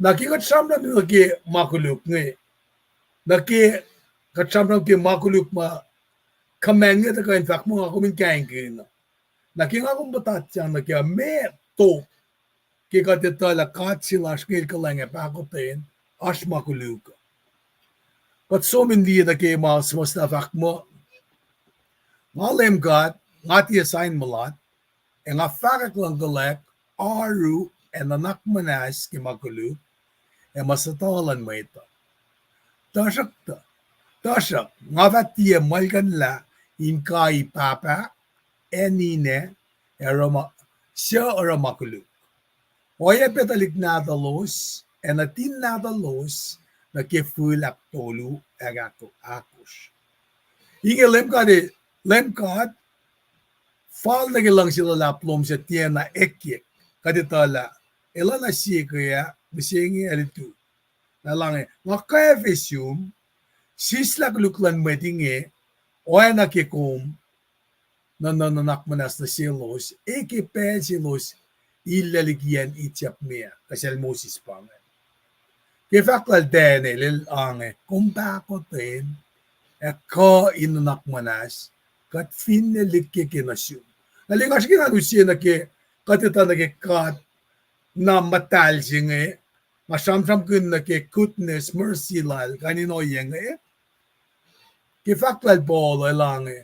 Nakikat shamram nila ke makuluk ngay. Katsamram ke makuluk ma kamenge ta kain fak mo ako min kain kina. Naking akong batat siya na kaya me to ke katitala kat sila skil kalenge pakotin as makuluk. Kat so min di na ke mas na fak mo ngalem gat ngati assign malat e nga fakak lang galek aru en anak manas ke makuluk e masatawalan mo ito. Tasak nga vatie malgan la in kai papa enine eroma siya ora makuluk. Oya petalik nadalos en atin nadalos na kefulak tolu agako akos. Inge lemkad fal na lang sila laplom sa tiena ekyek kaditala ela na siya kaya bisingi alitu. Nalange nga kaefesyum sislak luklan medinge oya na kikum nananak manas na silos ekipe silos ilaligyan itchap mea kasal Moses pangan. Kifakal dene lil ange kumpakotin ko inanak manas kat finnelik kinasyon. Nalingas kinanusin na ke katita na ke kat na matal singe masamsam kun na ke goodness mercy lal kanino yang kifakal bolo lange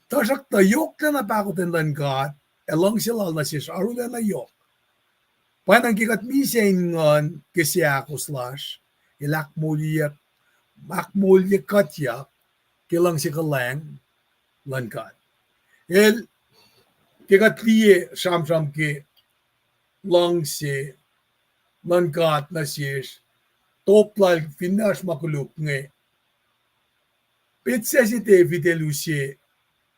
tasak ta yok na napakotin lan kat elong sila na sis arula na yok. Panang kikat misen ngon kesiako slash makmulya katya kilang si kalang lan kat. El kikat liye samsam ke lang si lan kat na sis toplal finas makuluk nge pitsa si David elusye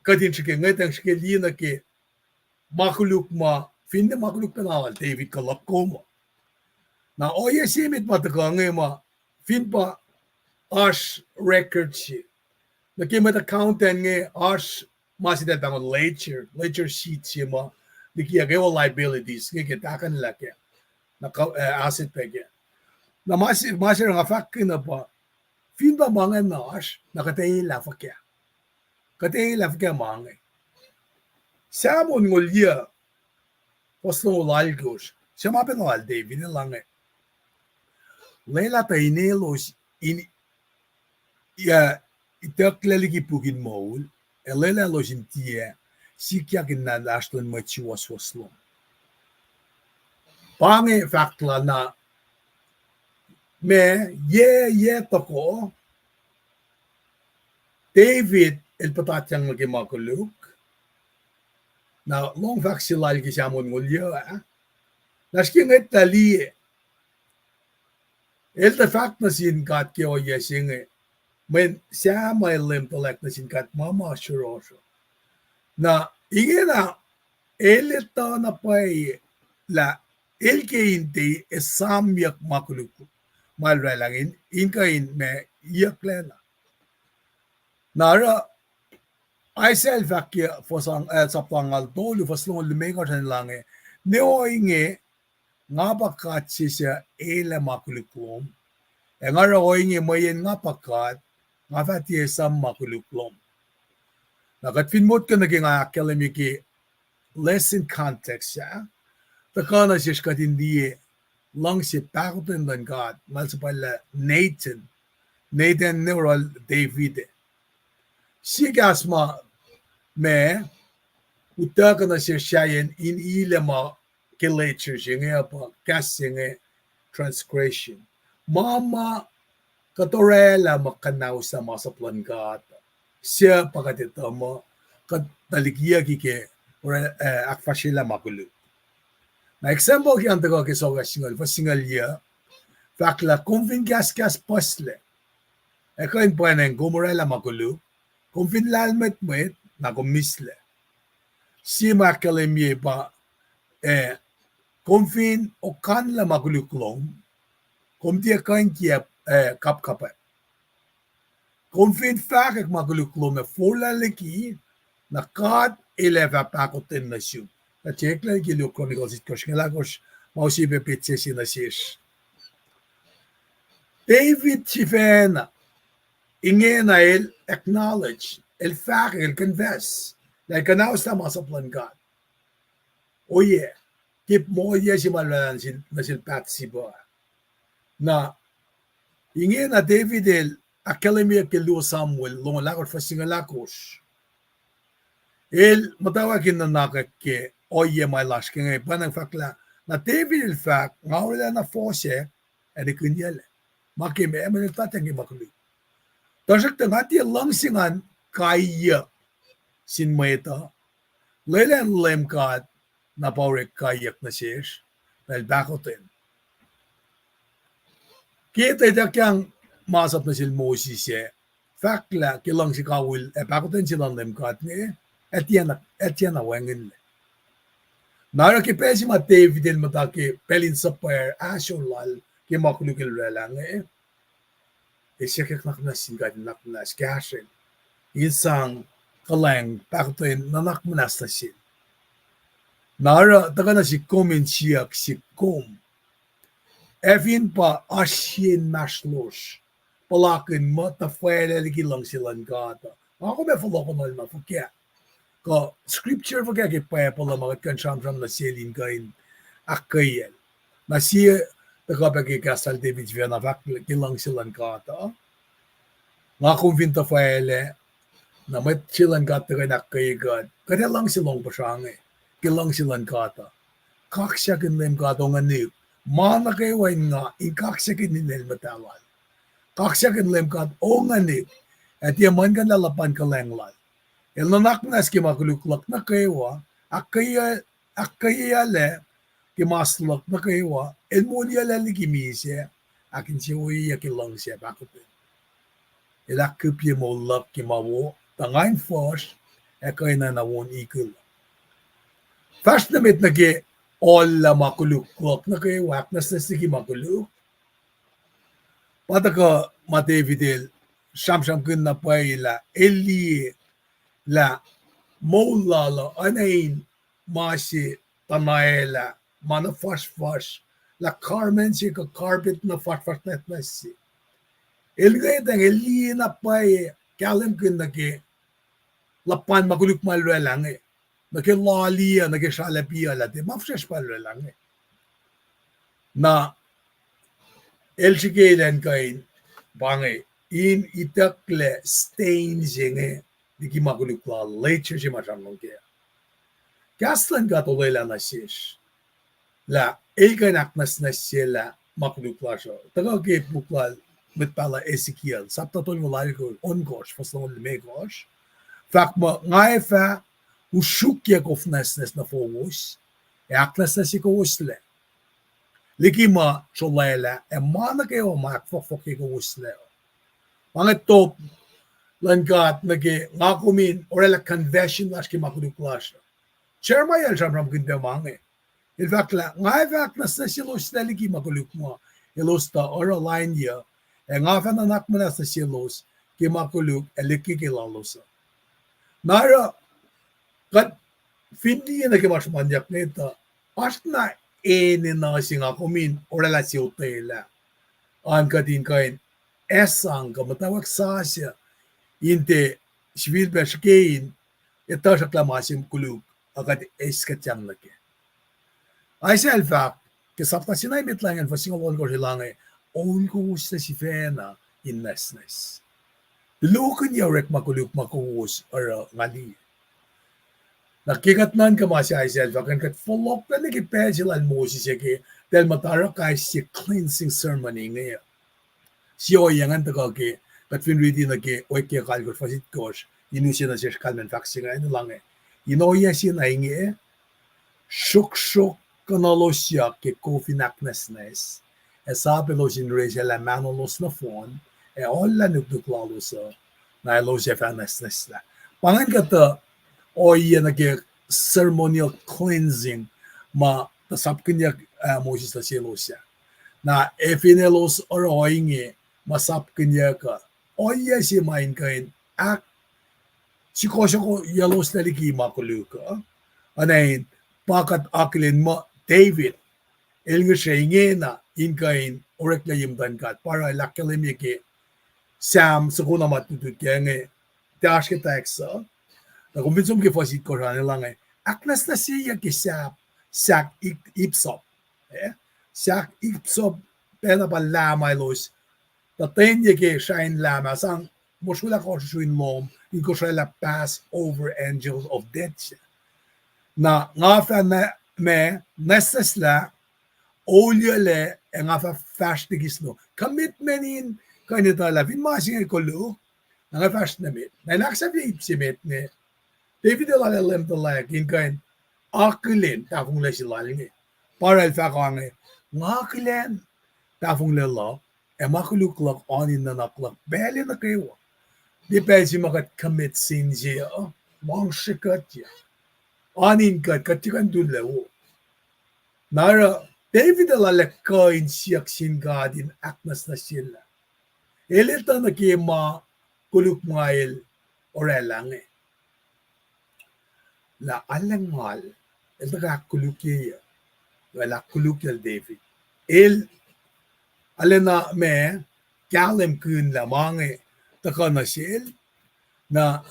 kadin sike ngetang sike lina ke makuluk ma finde makuluk penawal David kalakoma. Na oye simit matakange ma fin pa as record sheet. Na kimat accountant nge as masidat bangon ledger sheet siya ma dikiya gawa liabilities nge kitakan laki na asset pege. Na masir nga fakin na pa fin pa mga nas nakatayin lafakya. Katayin lafakya mga. Samon ngolya Oslo Lalgos. Siya mapenal David lang Lela tainelos in itaklaligi pugin maul, lela los in tia, sikyakin na laston machiwas waslo. Pange faktla na me ye toko David el patatyang magimakuluk na long faksilal kisamon ngulya naskinget tali el the fact na sin kat ke o yesinge men siya may lempelek na sin kat mama shurosho na ingena elita na pay la elke inte esam yak makuluku malrelangin inkain me yaklena nara I self fakya fosang saptangal tolu foslong lumega tan lange neo inge ngapakat siya ele makuluklom ngara oinge mayen ngapakat ngafati Esam makuluklom nakat finmot ka naging akalemiki lesson context siya takana siya katindi lang si pakutin dan God mal sa pala Nathan neural David sigas ma me utaka na siya siyayen in ilema kilature siya nga pa kasi nga transgression mama katorela makanaw sa masaplan ka siya pakatito mo kataligiya kike or akfashila makulu na example ki antago ke soga singal ya fakla konvin gas pasle ekain puenen gomorela makulu konvin lalmet met na komisle si makalemye pa konvin o kanla makulu klong komdia kain kia kap konvin fakak makulu klong me forla leki na kad eleva pakoten na siu na tekla gilio chronicles it koshkelagos mausi be pitse sinasish David Chivena ingena el acknowledge el fact el confess like now sa masaplan God oh yeah keep mo yeah si malalan na sil Patsy ba na ingena David el academia ke Lu Samuel lo lakot fa singalakos el matawagin na nakake oh yeah my lash kaya panang fakla na David el fact ngawala na force edi kunyele makime emen tatangi makuli Tasak tengati langsingan kaya sin meta lelan lemkat na paurek kayak na siya dahil bakotin. Kita idakyang masap na sil Moses siya fakla kilang si kawil bakotin silang lemkat niya etiyan na wengin. Nara ki pesi ma David el mataki pelin sa pair asyon lal ki makulukil relang siya kaknaknas sin naknas kashin. Isang kalang pakutin nanakmanas na sin. Nara taga na si kumin siyak si kum. Evin pa asyin maslos. Palakin mo ta fuele ligi lang silang gata. Ako may follow ko na mafukya. Ko scripture fukya ki pa pala mga kansyam na silin kain akayen. Na siya taga pa ki kasal David Viana fakla kilang silang gata. Nga kung vinta fuele na may silang kata ka nakaigan. Kaya lang silang pasyangay. Kilang silang kata. Kaksyakin lim kata nga nip. Mana kayo ay nga, ikaksakin nil matawan. Kaksyakin lim kata o nga nip. At yaman ka nalapan ka lenglan. Ilanak na skimakuluklak na kayo, akaya le, kimaslak na kayo, ilmunya lali kimisya, akin siya uya kilang siya bakupin. Ilakip yung mulak kimawo, tangain fos, ekay na nawon ikul. Fast na mit nage all makuluklok na kay waknas na sige makuluk. Pataka matevidel, sham kun na paila, eli la moulala anain masi tanaela, mana fos, la carmen si ka carpet na fos net na si. Ilgay tang eli na pay, kalim kun nage lapan makuluk malwelang nake lalia nake shalapia la de mafresh palwelang na el sigelen kain bangay in itakle stains yenge diki makuluk la later si machamong kaya kaslan gatolela na sish la ilkanaknas na sila makuluk la siya taga ke bukla mitpala Ezekiel saptatol walari ko ongosh faslong limegosh Fak mo nga fa usukya kofnes na fomos aklas na si kosle liki ma cholela mana kayo makfokfoki kosle mga top langat nage ngakumin orela convention las ki makuduklas chairma yal jamram ginde mange in fact la nga fa aklas na si los liki makuluk mo ilosta ora line ya nga fa na nakmana sa si los ki makuluk eliki kilalosa Nara, kat findi na kimas manyak nita, as na na singa kumin orala si utela. An katin kain esang kamatawag sa siya, inte sivil beskain, ito sa klamasim kulug, akat eskatyang laki. Ay sa fact, kasapta sinaymit lang yan, fasingalon ko silangay, on ko sa si Fena in nesnes. Lukan niya rek makuluk makuwos or ngali. Nakikat nan ka masya isel, vakan kat follow na nagipedil al Moses yake, dahil matara kay si cleansing ceremony ngayon. siya yang ke kat fin ready na ke oi ke kal ko fasit kosh inusia na siya kalmen vaccine ay lang inoya siya na inge shuk kanalosia ke kofinaknesnes sabe los in reja la mano los na phone olla nukduklalosa na los ya fanesnes la pangan kata oya na ke ceremonial cleansing ma tasap kanya Moses na siya na efinelos oroinge masap kanya ka oya si main kain ak sikosyo yalos na liki makuluka anain pakat aklin mo David elnge shenge na inkain orek la yimdan kat para lakalim yake Sam sakuna matutut kenge dash ke taksa na kumbinsom ke fasit ko rane lang aknas na siya ke sak ipsop sak ipsop pena pa lamay los taten yake shine lama sang moshula ko shuin mom iko la pass over angels of death na nga fa na me nesesla oljele nga fa fashtigisno commitment in kanita la vin masing ko lu nga fast na mit na naksa vi simet ne David la lem to la in kain aklen ta fung le silalinge para el fa kange nga aklen ta fung le lo e makuluk lok on in na naklak bele na kayo di pesi makat commit sin je mong shikat ya anin kat katikan dun lewo nara David la lekkain siyak sin gadin aknas na sila eleta na kema kuluk ngail orelange la alangal el taga kuluk ya la kuluk el David el alena me kalem kun la mange taka na sil na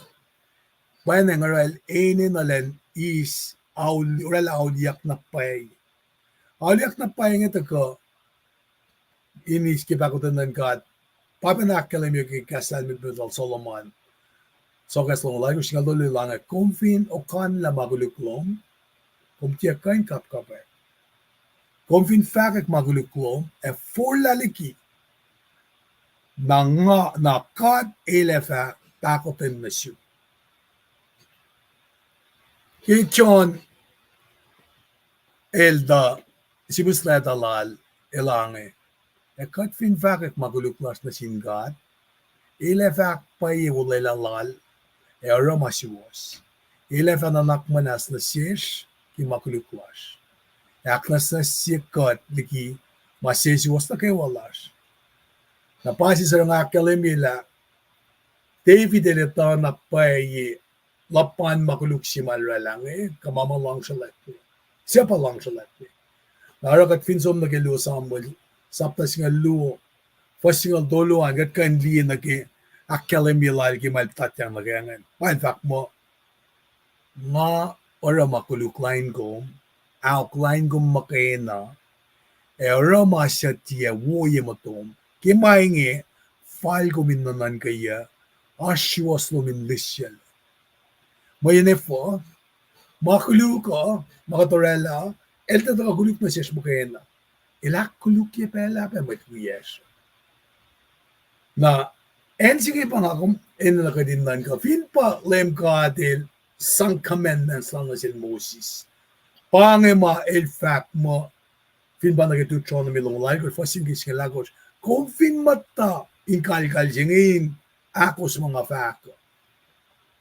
When ang oral enen alen is oral auliak na pay. Auliak na pay nga ko inis kipakutan ng God. Papanakalam yung kikasal mit Bedal Solomon. So kas long lagi singal dolo lang kumfin o kan la maguluklom. Kumtiya kain kapkape. Kumfin fakak maguluklom e for laliki na nga na kad elefa takotin na siya. John elda sibusla dalal elange kat fin fakak maguluklas na singat ile fak pay wulela lal aramasiwas ile fananak manas na sish ki maguluklas aklas na sikat liki masisiwas na kay walas napasi sa nga kalimila David eleta na pay lapan makuluk si malralang kamamalang siya lati. Siya pa lang siya lati. Narakat finsom nagilo Samuel, saptas nga luo, pas nga doluan, gat kan liin nagi akalim yalal ki maltatyang nagayangan. In fact mo, nga ora makuluk lain gom, auk lain gom makaina, ora masya tiya woye matom, kimaingi, fal gomin nanan kaya, asyiwas lumin lisyal. Mayanefo, makuluko, makatorela, elta to kuluk na siya mukena. Ilak kuluk ye pela pa matwiyes. Na, en sige pa nga kung nakadindan ka, fin pa lem ka atil sang commandments lang na si Moses. Pange ma el fact mo, fin ba nagitutron na milong lagot, fasin kis nga lagos, kung fin mata, inkal-kal singin, ako sa mga fact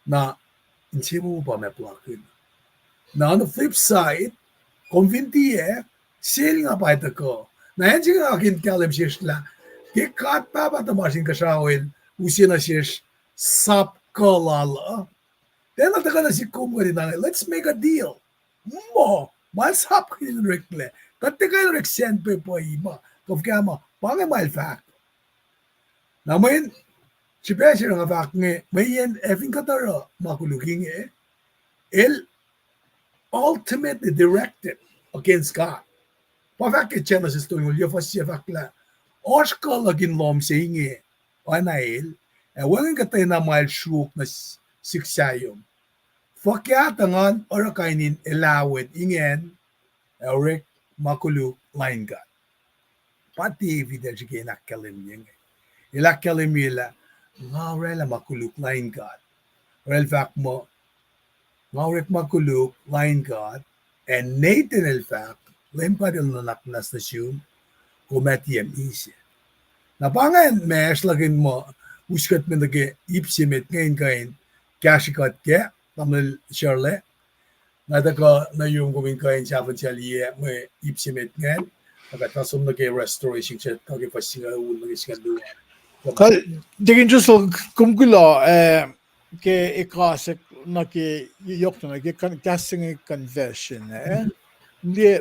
na, hindi mo pa may plakin. Na on the flip side, kung hindi sila nga pa ito ko. Na hindi nga akin kalim siya sila, kikat pa ba tamasin ka siya usin na siya sap kalala. Then at ka na si kumari na, let's make a deal. Mo, sap ka yung rekle. Kati ka yung reksent pa po ima. Kung kaya mo, pangay mahal fact. Na mayin, Sipesya nga fact nga, may yan effing katara, makuluking el ultimately directed against God. Pa fact Genesis to yung liya siya fact la, oshka lagin lom sa ingi, anail, walang katay na mahal shuk na siksayom. Fakyatangan ora kainin elawit ingen, Eric makuluk line God. Pati evidence kaya nakalim yung ilakalimila ngawrela makuluk lain God. Rel fact mo ngawrek makuluk lain God and Nathan el fact lempadil nanak na stasyon kumatiyam isi. Napangan mesh lagin mo uskat mo nage ipsimit ngayon kain kashikat ke tamil Shirley nada ka na yung gawin kain saban siya liye mo ipsimit ngayon nagatasom nage restoration siya kage pasinga ulo nage singa duwa. Digin just kumkulo ke ikasek na ke yokto na ke casting conversion hindi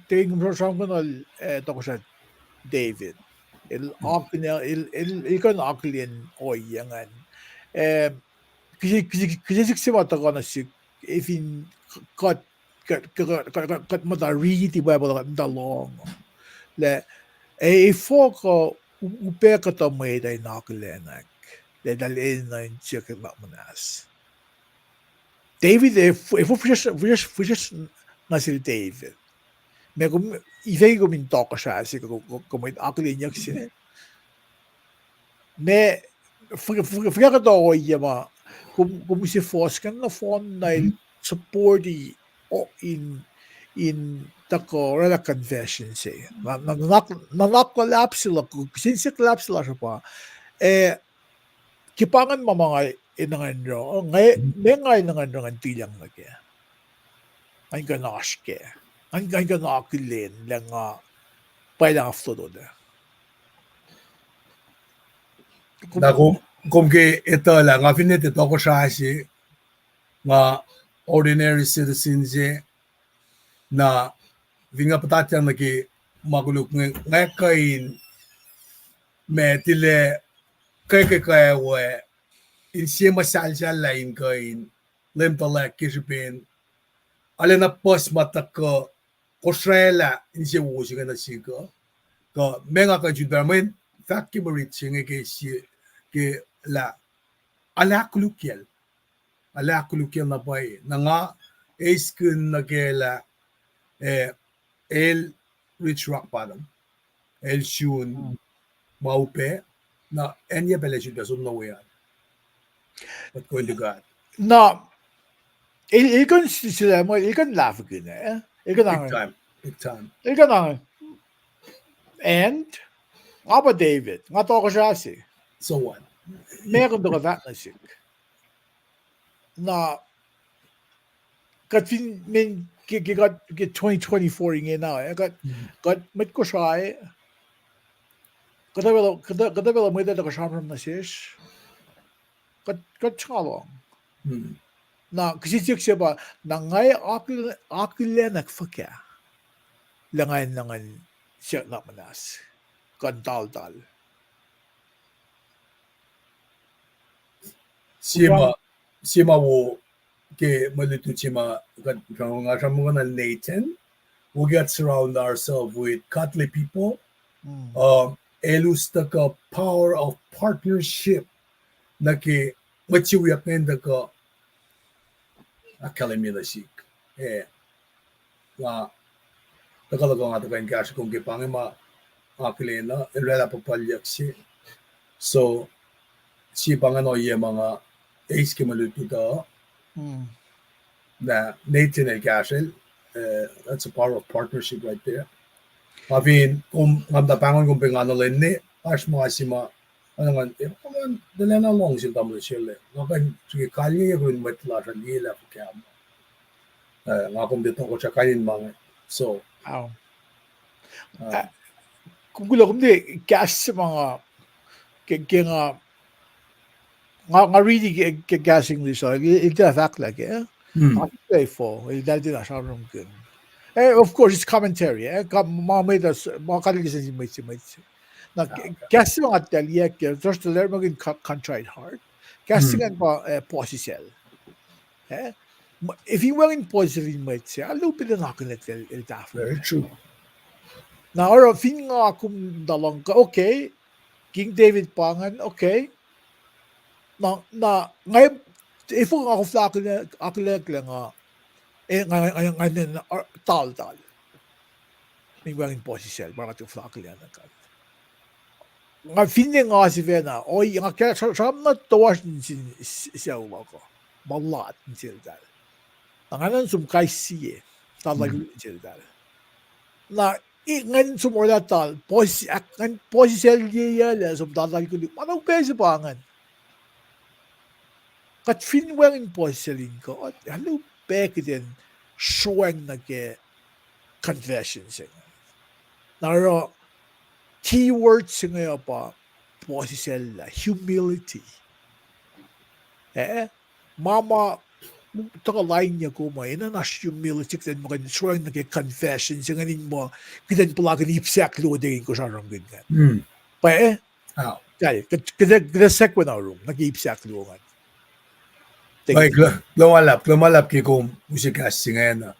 tingin mo sa kanal to ko siya David ilkan aklin oyangan kasi si mata ko na si ifin kat mata really ba da long le foco upe ka to may day naklenak le dalin na yung chicken manas David just na si David me kum ifay ko min to ko siya si ko may aklin yak si me fica ka to ko yama kung si force kan na phone na supporti o in tako rela convention say collapse sila since collapse sila siya pa kipangan mamangay inangan ro ngay nangan ro ang tilang lagi ang ganash ke ang ganakilin lang pwedeng after do Na kung ke ito lang nga finit ito ko siya si nga ordinary citizens na vinga patatyan nagi maguluk nga kain metile kay we in siya masalsal lain kain lem talak kisipin alena pos matako kosrela in siya wusi ka na sigo ko menga ka judarmen fakki marit siya ke si ke la ala kulukyel na pay na nga eskun na kela el rich rock bottom el shun maupe na enya bele should be no way but going to God na ilkan sila mo ilkan laugh good ilkan big time ilkan and Aba David nga to ko siya si so what meron do ka na siya na katfin min got 2024 ingin na got mit ko siya kadabela mo ito ka siya na siya got chalong na kasi siya ba na ngay akilenak fakya langan siya na manas got dal sima wo ke malitu sima kan nga sa mga Nathan we get surround ourselves with godly people elusta ka power of partnership na ke machiwiyak nenda ka akalimila sik nga takalaga nga takain kasi kung kipangin akilena ilala papalyak si so si pangano iya mga ace ke malutu da na Nathan el Castle that's a power of partnership right there I mean kung pangon kung pingano lenne as mga sima ano nga dala na long sin tamo sila ngakan sige kalye ko met la randila ko kaya nga kung dito ko siya kanin mga so kung gulo kung di gas mga kaya nga really gasing this ito fact like play for dahil din na siya good of course it's commentary mamay das mga kaligisan si Mate na casting mga atelier just to learn maging contrite heart casting pa posisel if you were in positive Mate alo pila nakinet el tafel very true na ora fin nga akong dalong ka okay King David pangan okay na ngayon if ako flakilek lang ngayon tal may wangin posisel para ito flakilek na ka nga finne nga si vena oi nga kya shamna towash sin siyawa ko mallat sil dal nga nan sum kai sie talag sil dal na ngan sum ola tal pos ngan posisel ye la sum talag ko manaw pesi pangan kat finwang in poselin ko hello back then showing na ke confession sing naro keyword singa pa posisel humility mama taka lain niya ko mo ina na humility then mo kan showing na ke confession singa nin mo kidan pula kan ipsak lo de ko sa rong gan pa kaya kada sekwa na room nag-ipsak lo kan Ay, lumalap kung usikas ngayon na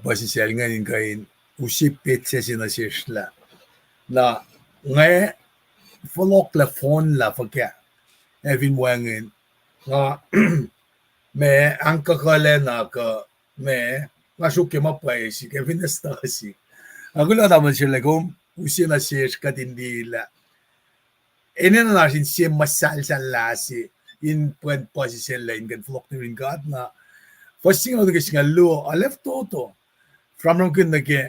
posisel ngayon kain usipit sa sinasisla na ngay folok la phone la fakya evin wangin nga me ang kakale na ka me masuk ke mapay si Kevin Stasi agula naman sila kung usina siya katindila ina na nasin siya masal sa lasi in pwed posisel la in kan folok ni God na first thing ako nga luo alef toto from nung kin nage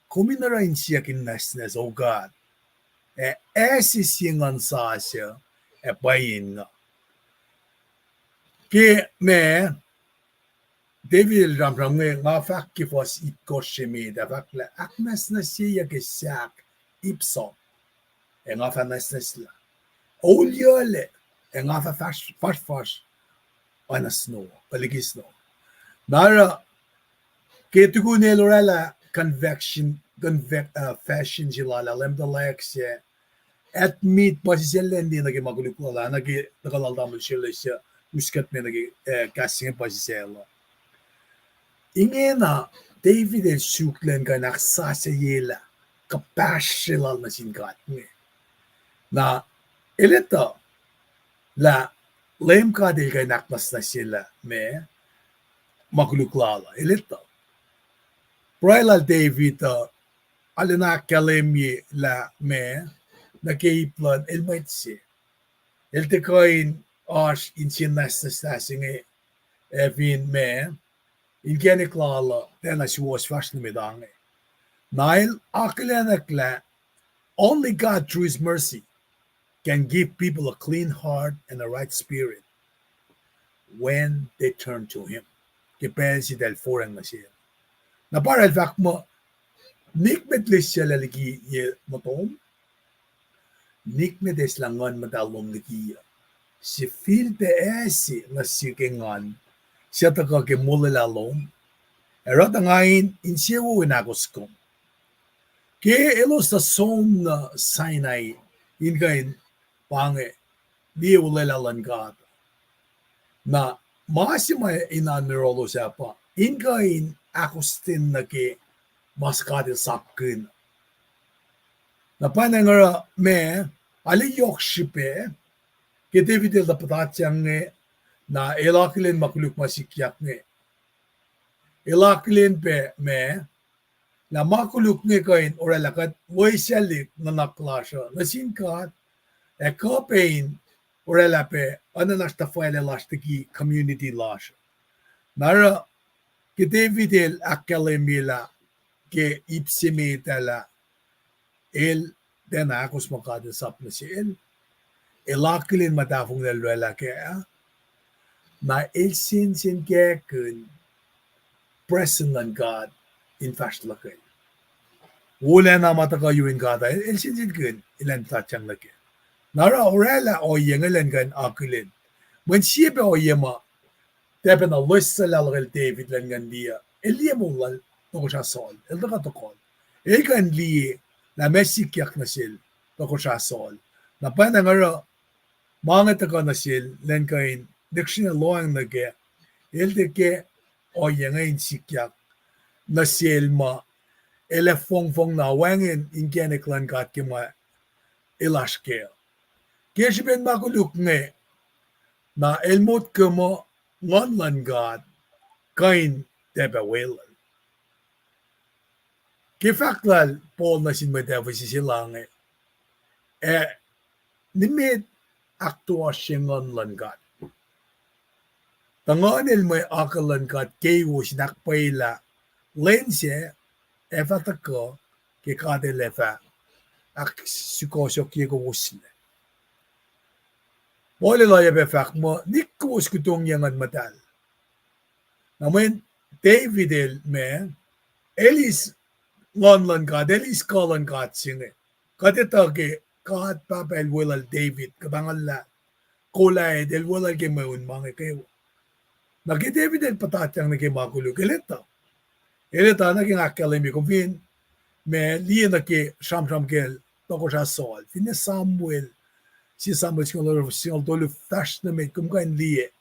kuminara in siya kinasnes oh God esi singan sa siya bayin nga ki me David ramram nga fakki fos ikoshimi da fakla aknas na siya gesak ipso nga fa nasnes la oljole nga fa fars anasno paligisno nara ketugu ne lorela fashion jilala lemda lekse at meet posisellen di nagi magulukula nagi nagalaldamal sila siya muskat me nagi casting posisella ingena David el suklen ka naksasa yela kapashilal na singat me na eleta la lem ka del ka nakmas na sila me maguluklala eleta Proilal David alina kalemi la me na keiplan el maitse el te koin ash in sinasta stasinge evin me in geneklala den as was fashion medange Nile aklenakla only God through his mercy can give people a clean heart and a right spirit when they turn to him. Kepensi del foreign na siya. Na para el fact mo nikmet lisya lalagi ye motom nikmet es langan madalom lagi si fil te esi na sikengan siya taka ke mulalom erot ngayon insiwo winagos ko ke elos ta som na Sinai ingain pange di ulalalan ka na masima inanirolo siya pa ingain akustin na ke maskadil sapkin na panangara me aliyok shipe ke David da patatyang na elakilin makuluk masikyak nge elakilin pe me na makuluk nge kain oralakat waisalik na naklasya na sinkat kapain oralape ananasta file lastiki community lasya nara ke David akalemila ke ipsimitala el den akos makadil sapna si el elakilin matafong nalwala kaya na el sin kekun present on God in fast lakay. Wala na mataka yuin kada el sin kun ilan tachang laki. Nara orela o yengalan kan akilin. When siya o yema tepen a lissa lalakal David lan gandia el yemulal toko siya sol el takatokol el kan liye na mesikyak na sil toko siya sol na panangara mga taka na sil lan kain diksyon loang nage el deke o yengain sikyak na sil ma ele fong na wangin ingenik lan kat kima ilashke keshiben makuluk nge na elmot kama ngon lan gat kain tebe welan kifaklal Paul na sin medeva si silange Nimit aktuasyon langkat. Tanganil may akalangkat kayo sinakpayla lense efatako kikadelefa ak sukosok yego usle. Wala laya befak mo nikkus kutong yangan matal. Namun David el me elis langkat elis kalangkat singe. Katitake kahat papel wilal David kabangal la kulay del wilal ke maun mga kayo. Naki David el patatyang naki makulo keleta. Eleta naging akkalemi kung fin me liye naki sham kel toko siya sol. Fin Samuel si Samuel singal dolo fash na me kung kain liye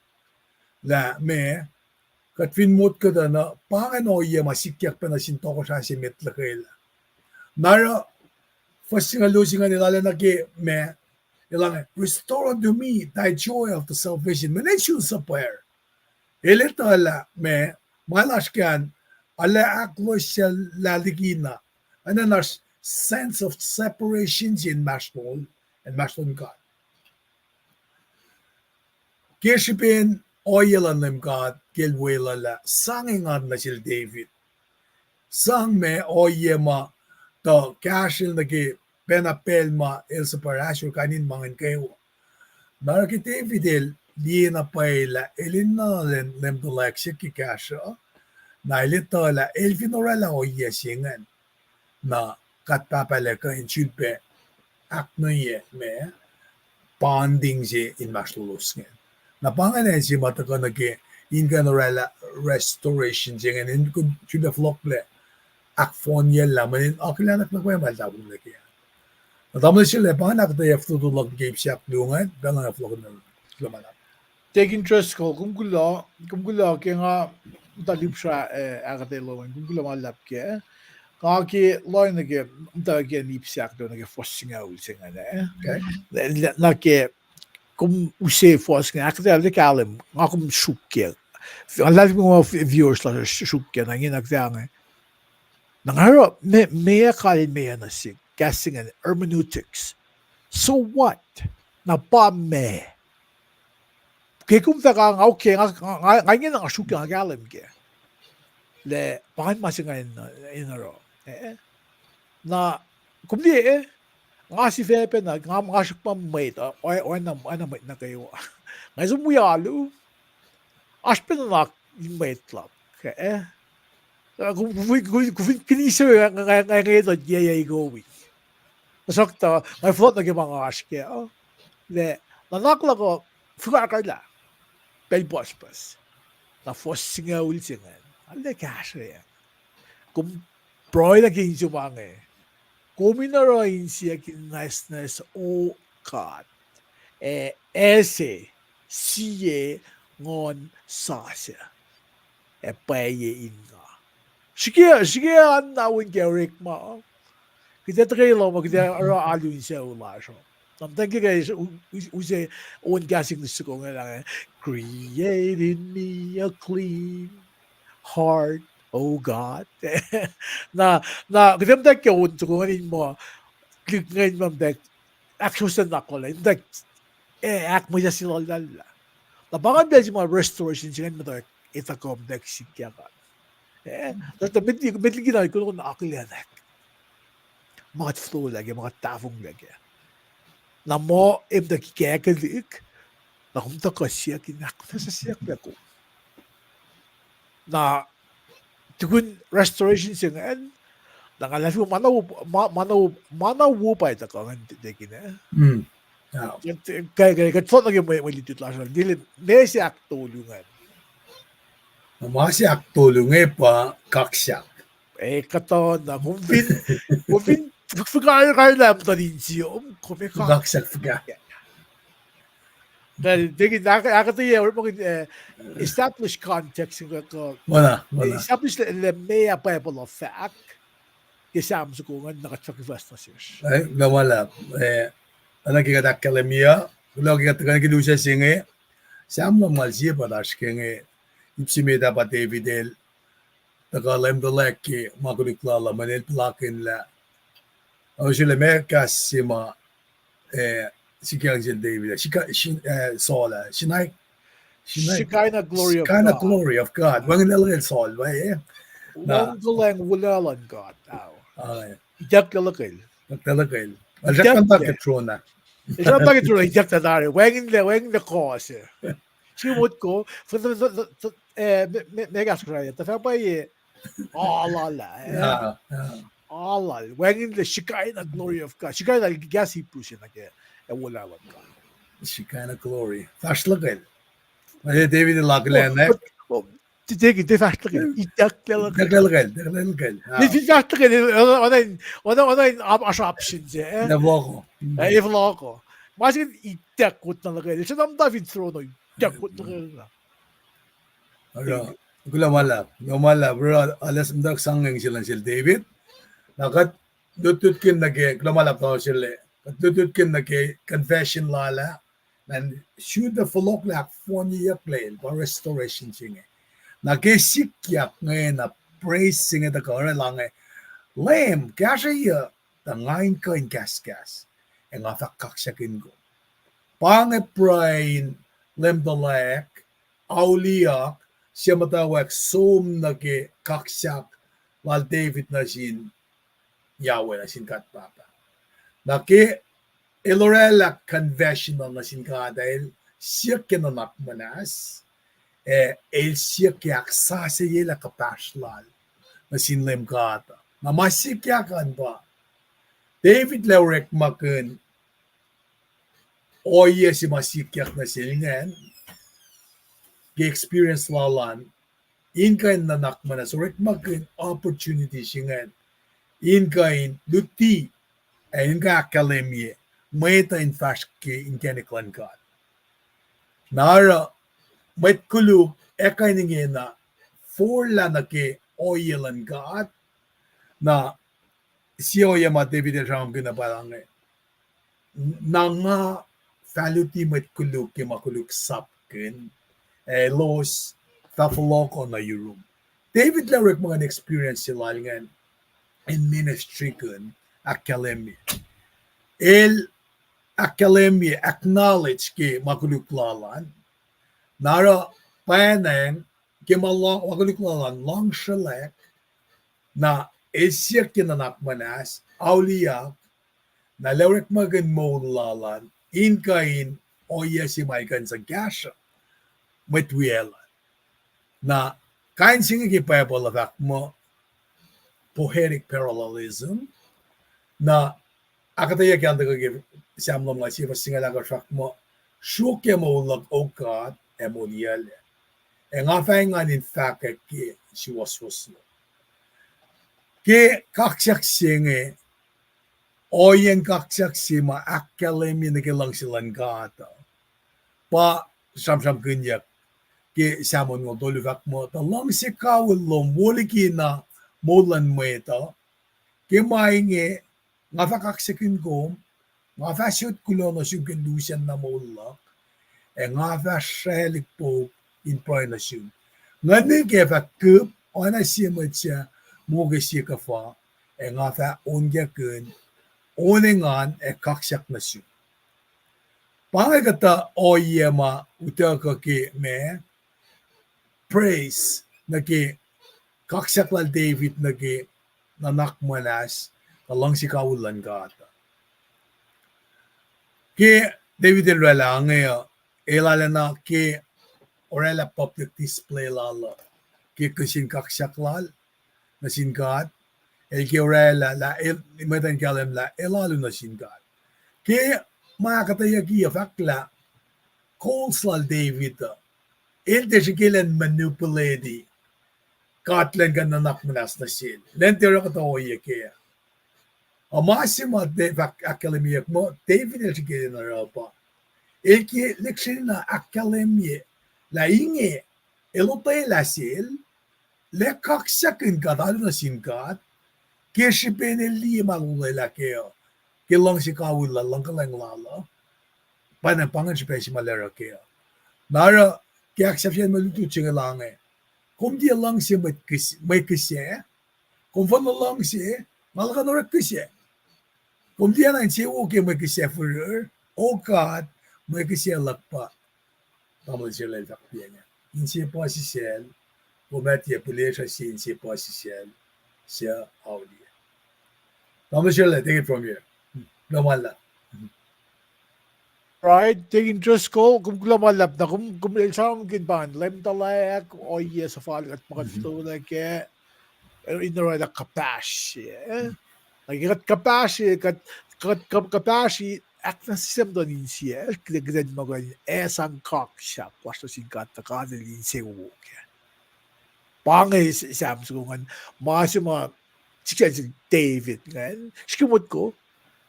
la me kat fin mot ka da na pangan o iya masikyak pa na sin toko siya si metla kaila. Nara first singal lo singal nilala naki me ilang restore unto me thy joy of the salvation. Menensyon sa prayer. Eleta la me malashkan ala aklo siya laligina. And then there's sense of separations in Mashlon and Mashlon God. Kishipin oilan lim God gilwela la sanging on na sil David. Sang me oyema to kashil nagi penapelma el sa parasyo kanin mangan kayo. Naraki David el di na paila elin na lem to leksya ki kasha. Na ilito la elfinorala oyesingan. Na katpapaleka in chulpe aknoye me bonding si in maslulusngen. Na panganen si mataka nage in ganorela restoration jengen in kun chulpe flokle akfonye lamanin akilanak na kwema labong lagi. Na tamle sila panak da yaftu tulog game siap lungan belang flok na lumanap. Take interest ko kung Kulo kaya nga talib siya akateloan kung Kulo malap kaya kaki loy nage dage nipsiak do nage fossinga ulsinga ne. Okay. Nake kum use fossinga akatel de kalem ngakum shukke. Alat mo viewers la shukke na ngin akdang. Nangaro me kali me na sig guessing and hermeneutics. So what? Na pa me. Kaya kung taka nga okay ngin nga shukke nga kalem ke. Le pakan masinga inaro. Na kumdi nga si Fepe na nga mga siya mate o na mate na kayo nga sa muyalo aspe na yung mate club kung kinisa nga ito yaya igowi nasakta nga float na yung mga aske le nanakla ko fukarkarla pelbospas na fossinga ulsingan alde kasya kung Broy na kinsumange. Kuminaroin siya kinasnas o kat. Ese siye ngon sasya. Paye inga. Sige an nawin Eric ma. Kita trailer mo kita ara alun siya ulasyo. Namtang guys use on gasing the ko nga lang. Create in me a clean heart. Oh God. na kidamdag ka unto ko ngayon mo ngayon mo dek action na ko lang dek act mo siya sila lala na baka dahil mga restoration siya ngayon mo dek itakom dek sikya ka dito medyo ginawin ko na akilianak mga flow lagi mga tafong lagi na mo im dek kikakalik na kumta ka siya kinako na sa siya ko na tukun restoration siya ngayon, nangalas mo manaw pa ito ka ngayon dekin kaya katfot lagi may litit lang siya, dili nesi aktulungan. Masi aktulungan pa kaksak. Kato na, kung fagkakalam ta din siya, kaksak fagka. Dahil nakakatayo establish context ko. Wala. Establish the mea Bible of fact. Kasama sa kungan nakachakivas na siya. Ay, nawala. Anak kita kalamia, kalau kita kidusa singe, sama malsiya pada singe, ipsime dapat Davidel, takalem dalek ki makuliklala manel plakin la. Ang sila mekas sima Sikyang David, Saul, Shekinah glory of kind of God. glory of God. Wang nalagay Saul, ba na, Wang galang wulalan God. Tao. ay, Idak kalakil. nagtalagay. Alsak Idak ang le. pagkatrona. Isang bagay tuloy idak na dari. Wang the cause. Simut ko. Mega skraya. Tafa pa alala. Alal. Wang the Shekinah glory of God. Shekinah gasi pusin na kaya. Wulalan God. Shekinah glory. Fastlagay. Ay, David laglan na. Titegi de fastлагil. Idak kalakil. Naglalagay. Ni fastлагil. Ona aşapşin ze. Naboko. Evlako. Maskin idak kutnalakil. Siya David throne idak kutnalakil na. Ano, Gumala, bro, alas mdak sangeng sila David. Nakat dututkin gumala pa sila. Dututkin confession lala. And shoot the follow-up for niya play for restoration singe. Nagsikyak ngayon na praise singe the kore lang lem kasha ya the ngayon ko in gas. E nga kakaksakin ko. Pange prain lem dalek auliak siya matawag som kaksak while David na sin Yahweh na sin katpapa. Ilorela confessional na sin ka dahil siya kinanak manas el siya kiyaksa sa yela kapaslal na sin lem kata. Na masikyakan ba? David Laurek makin oye si masikyak na silingan experience lalan in kain nanak manas rek makin opportunity singan in kain duti in ka akademie Meta in fact in keniklan God. Nara met Kulo ekainin na forla na oilan God na siya ya David ram gina parang nanga faluti met Kulo makuluk sapkin los tafaloko na yurum. David Larek mga experience sila in ministry kun academy. Academy acknowledge makuluklalan. Nara panang makuluklalan long shalek na isyak kinanak manas auliya na lawrek magan mo lalan in kain oya si maikan sa gasha metwiela na kain singa Bible of mo poetic parallelism na akataya kaya nagagib Samlam nga siya singa track mo shuke mo lag o God emoniale. E nga fang in fact ki she was no. Ke kaksak singe oyen kaksak sima akkalemi na kilang silang gata. Pa samsam kunyak ke samon ngo dolivak mo talang si kawulom woliki na molan mo ito. Ke mainge nga kakaksakin ko nga fashiot Kulo na siya conducian na maulak, nga fashelik po in proinasyon. Nga nige kup, ona siya mo siya, muga siya ka fa, nga fa ongya kun, oningan kaksak na siya. Pangagata oyema utaka ki me, praise, kaksak la David nanakmanas, talang si kawulan gata. Ke David Rela ngayon, ilala na ke orela public display lalo. Ke kusin kaksaklal, na sin God, ke orela la, imatan kalam la, ilalo na sin God. Ke makatayagi fakla, Colslal David, ilde sikilan manipulate, katlan ka nanak manas na sin. Lentero katawoy kaya. Amasima akademiyak mo, David el na rapa. Elki leksyon na akademiye, la inge, elotay lasil, le kaksakin kadal na sinkat, keshipen eli malulay la keo, kilang si kawula lang kalang lala, panang si malera keo. Nara, kiaksapyan maluto siya lang kung di lang siya may kisya, kung fana lang siya, malaka na rin kisya. Kung di yan siya okay may kisya for her, Oh God, may kasi lakpa. Tama siya lang takpiyan niya. Insiya po si Sel, bumati puli siya si insiya po si Sel, siya Audi. Tama siya lang, take it from here. Naman lang. Right, taking Diyos ko, kung lumalap na, kung isang ginban, lem talak, o yes, sa falig at makatulog ke, inara na kapashi, nagigat kapashi, kapashi, ak na sistem doon siya, kinagdan mo ganyan, esang kaksya, kwasto singkat na kanilin siya uke. Pangay sa Samsungan, mga siya si David, ngayon, sikimot ko,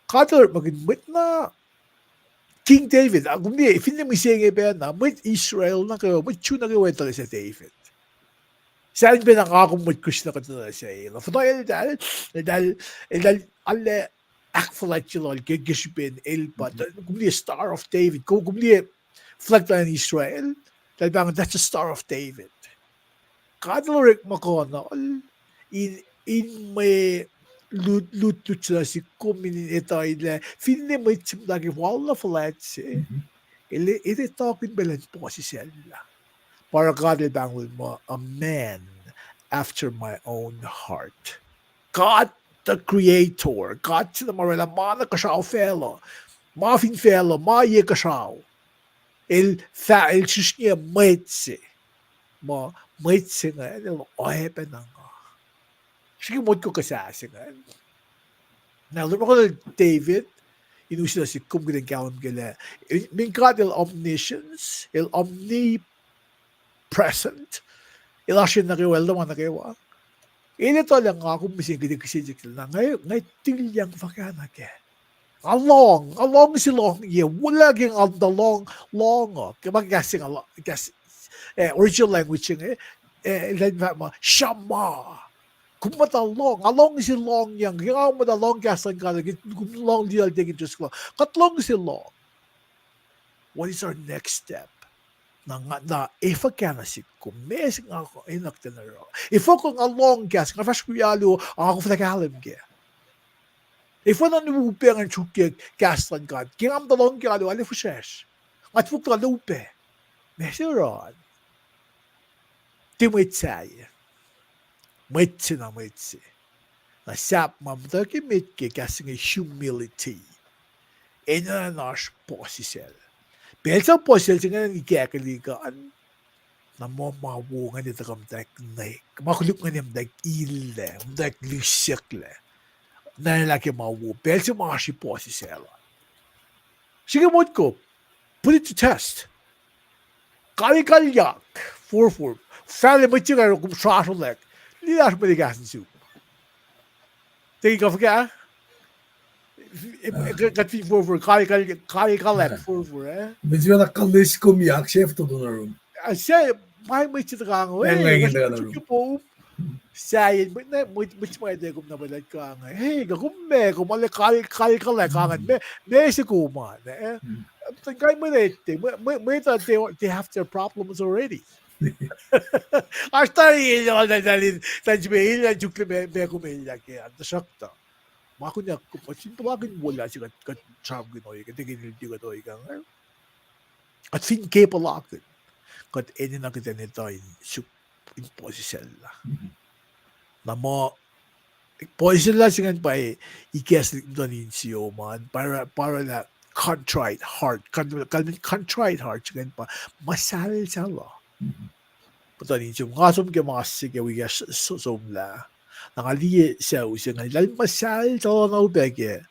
kadar maging na, King David, hindi, film siya nga na, may Israel na kayo, may tune na kayo ito sa David. Saan ba nakakumot ko siya na katulad sa iyo? Dahil, alle, akfalat siya lol, gagishbin, elpa, kumli, Star of David, kumli, flag na Israel, dahil bang, that's a Star of David. Kadaloric McConnell, in may, lutut sila si kuminin ito, film may tim lagi, wala falat siya. Ito talking balance po kasi sila. Para God bangon mo, a man after my own heart. God the Creator, God sila marala, mana kasyaw fellow, mafin fellow, maye kasyaw. El sus niya maitse. Maitse nga, ohepe na nga. Sige mo ko kasasi nga. Now, ko na David, inusila si kumgilang kalam gila. Min God il omniscience, il omnipresent, il asya na kayo, naman na kayo. Ito lang ako mising gini kasi na ngay tilyang fakana ke. Along si long ye, wala ging ang the long, kapag original language yung shama. Along si long yang, kaya mo da long gasan ka, long deal digin just ko. Katlong si long. What is our next step? Na ifa ka na si kumes nga ako inak tinaro. Ifa ko nga long gas, nga fash kuyalo, ako flakalim ke. Ifa na nuupe ang chukye gasan ka, kaya am da long kalo, ali fushesh. At fuk ka lupe. Mesiron. Timwit say. Mitsi na mitsi. Na sap mamda ki mitke kasing humility. Ina na nash posisel. Belsa posisel singa ng ikakaligaan. Na mo mawungan nito kam dak naik. Makuluk nga niyam dak ile. Dak lisikle. Na nilaki mawu. Belsa mashi posisel. Sige mo ko. Put it to test. Kali-kalyak. Fur. Fali mitsi nga kum shasholek. Lider med gassen su. Det kan forkert. Gat vi for kali for Hvis vi har kallis kom jak chef to do na room. I say my mit the gang Ngay da na room. po. Say mit de gum na balat ka nga. Hey, gum me gum ale kali ka nga me se ko man. The guy they have their problems already. Hasta yun tajbihil na jukle me kumila ke anda sakta. Mako niya kupasin tawagin wala si kat chab ginoy kat ginil di ko toy kang at fin ke palakin kat eni na kita nito in position la. Na mo position la singan pa ikes donin siyo man para na contrite heart singan pa masal sa lo. Patanin siya, nga som ke mga sige wiga som la. Nakaliye siya usiya nga, lalim masal sa na ubege.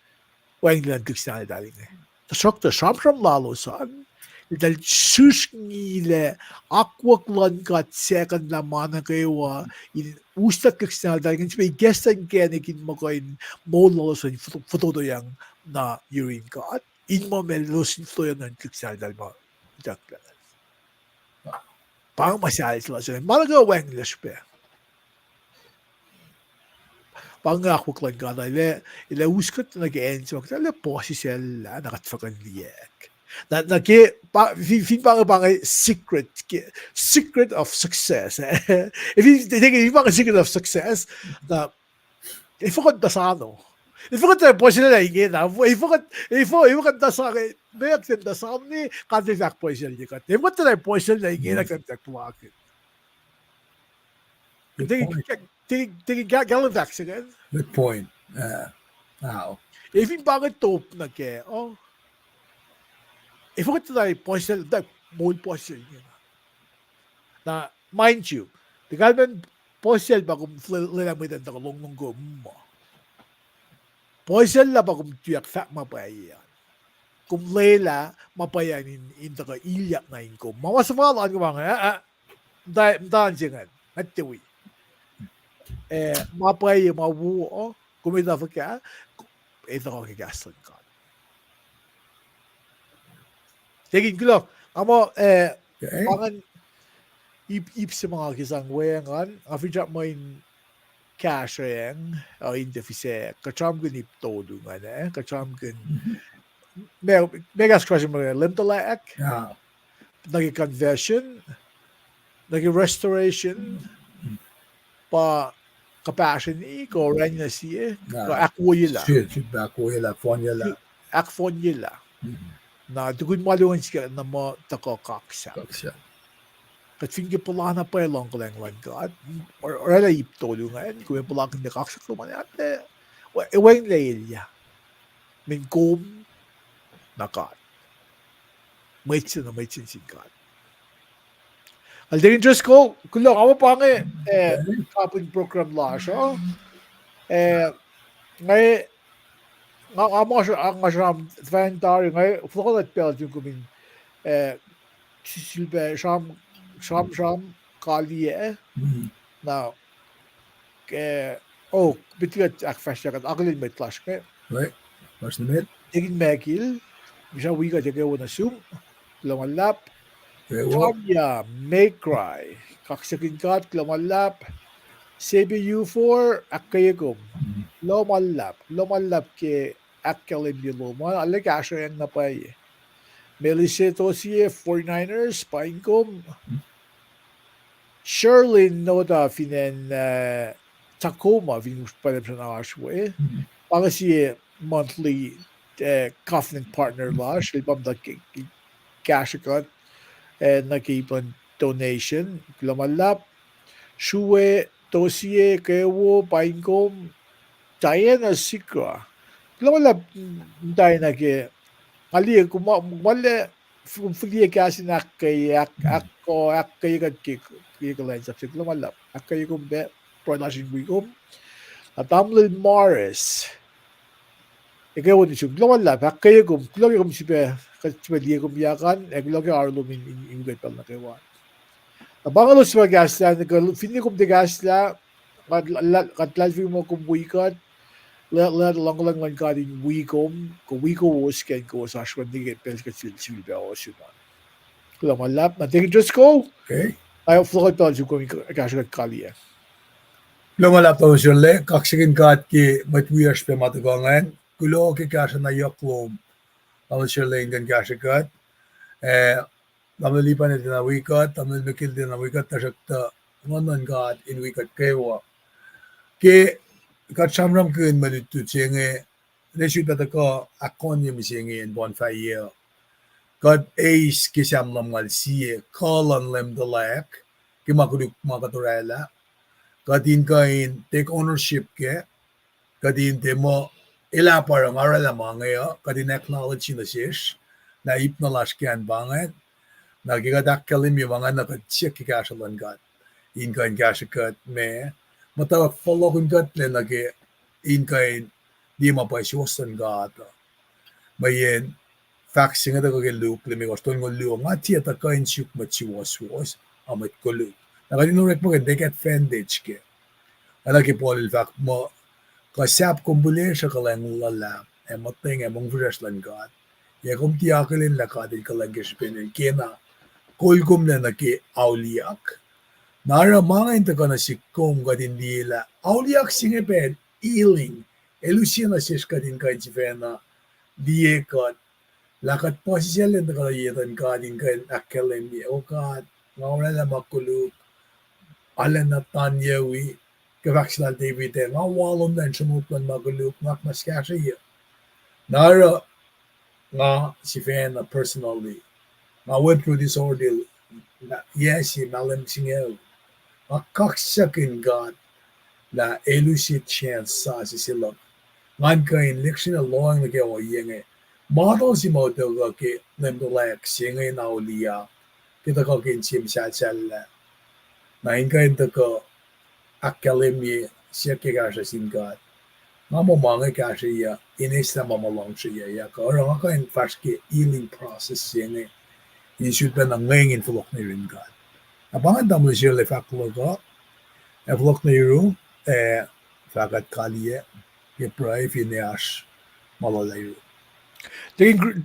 Wang lang kiksa na daling eh. Tasok sham lalo saan. Dahil sus ngile, akwak lan kat second na mana kayo, in ustat kiksa na daling, siya gestan kenikin mo ko in mo lalo sa foto do yang na urine kat. In mo melos in flow yan ng kiksa na daling mo. Jaklan. Parang masyali sila sila. Malagawa English pa. Parang ako klang ka na ila uskat na nag-enso. Ila po si sila nakatfakan liyak. Fin parang secret of success. If you think parang secret of success, na ifakad basano. Ifukot tayo poison na ingin na. Ifukot na sa akin. Mayat din na sa amin ni kandidak poison niya kat. Ifukot tayo poison na ingin na kandidak tuwakit. Good point. Tigi galang vaccine. Good point. Wow. Even bakit top na ke. Oh. Ifukot tayo poison na moon poison niya. Na mind you. Di kalman poison ba kung lilamit ang takalong ng gumo. Poison la ba kung tuyak fak mapayan. Kung lela mapayanin in taka ilyak na inko. Mawasamalaan ko mga daan singan. At tiwi. Mapay mawu kumita fa ka ito ko kigaslan ka. Tingin ko amo pangan ip sa mga kisang wayangan after mo in cash yang o hindi fise kacham gun ip todo nga kacham gun mega question mo limtalak nagi conversion nagi restoration pa kapassion ko ran na siya ko akwo yila akwo yila fon yila akfon yila na dugud maluwan siya na mo tako kaksa kat fingi pala na pa lang ko lang God or ala ip todo nga kung pala kan kaksa ko man ate ewen leilya min kom na God may tsin sin God al din just ko kulo ako pa nga kapin program la siya ngay nga mo siya ang masam vendor ngay flot at pel yung kumin silbe sham kaliye na bitigat ak fasya kat aklin met clash kay right mas namet tigin mekil bisa wiga jage wona sum lamalap Tanya may cry kaksakin kat lamalap CBU4 akayagom lomalap ke akalim yuloma alagasya yang napay Melisito siye 49ers paingkom Sherlin noda finen Tacoma vinus pala sa ashwe para siye monthly covenant partner la silbam da cash cut nag-iipon donation lamalap shuwe tosie kewo paingkom Diana Sikra lamalap tayo ali kumale fulie kasi nakay ako kat kikalain sa lamalap akay be production wikom atamlil Morris ikaw ni siya lamalap akay siya kasi dia kumiyakan lagi arlo min ingay pal na kewa abang alos magasla fini kum de gasla katlal mo kum wikat let lang ka din wikom ko wiko was ken ko sa shwan di pel ka sil ba o sila lamalap na tingin just go okay ay float pa ju ko kasha kaliya lamalap to sille kaksigin kat ki matwias pe matagangan kulo ki kasha na yaklom Amal sille ingan kasha kat namalipan din na wikat namal mikil din na wikat tasakta ngonon kat in wikat kewa ke kat samram kun malutu chenge resu patako akon yum chenge in bonfire kat ace ki samlam mal sie kolon lem the lak ki makuduk makaturela kat in kain take ownership ke kat in demo ila parang arala mangaya kat in acknowledge na shish na ipnalash kan banget nagigadakkalim yung mga nakachik ki kashalan kat in kain kashakat me matawag follow kun kat le nagi in kain di mapaisyusan kat mayen faxing ata kage loop le me waston ngol lu nga ti ata kain syuk machiwas amit kolu nakadinurek mo they get fendage ke ala ki polil fak mo kasap kumbule sa kalang lala mateng mong vraslan kat ya kum ti akelin la kadin kalangish pinin kena kolkum na naki auliak nara mga inta ka na si kum kadin dila auliak singe pen iling elusia na sis kadin kain si fena diye kat lakat posisyon na ka yetan kadin kain akelin di o kat ngawala na makuluk ala na tanyawi Gewachsel David nga walom na sumuplan maguluk nga mas kasi nara nga si fan personally nga went through this ordeal na yes si malam singaw nga kaksakin God na elucid chance sa si silog ngan kain leksyon na loang na gawa yenge model si model ke lemdolak singay na uliya kita ko kin sim sa sala na inkain ko academy siya kaya sin God nga mo mga kasi ya inis na mamalong siya ya ka orang nga kain fast ke healing process yenge you ba na ngayong inflok na rin God abangan damo siya le faklo ko inflok na rin fakat kaliye ke pray finish malalayo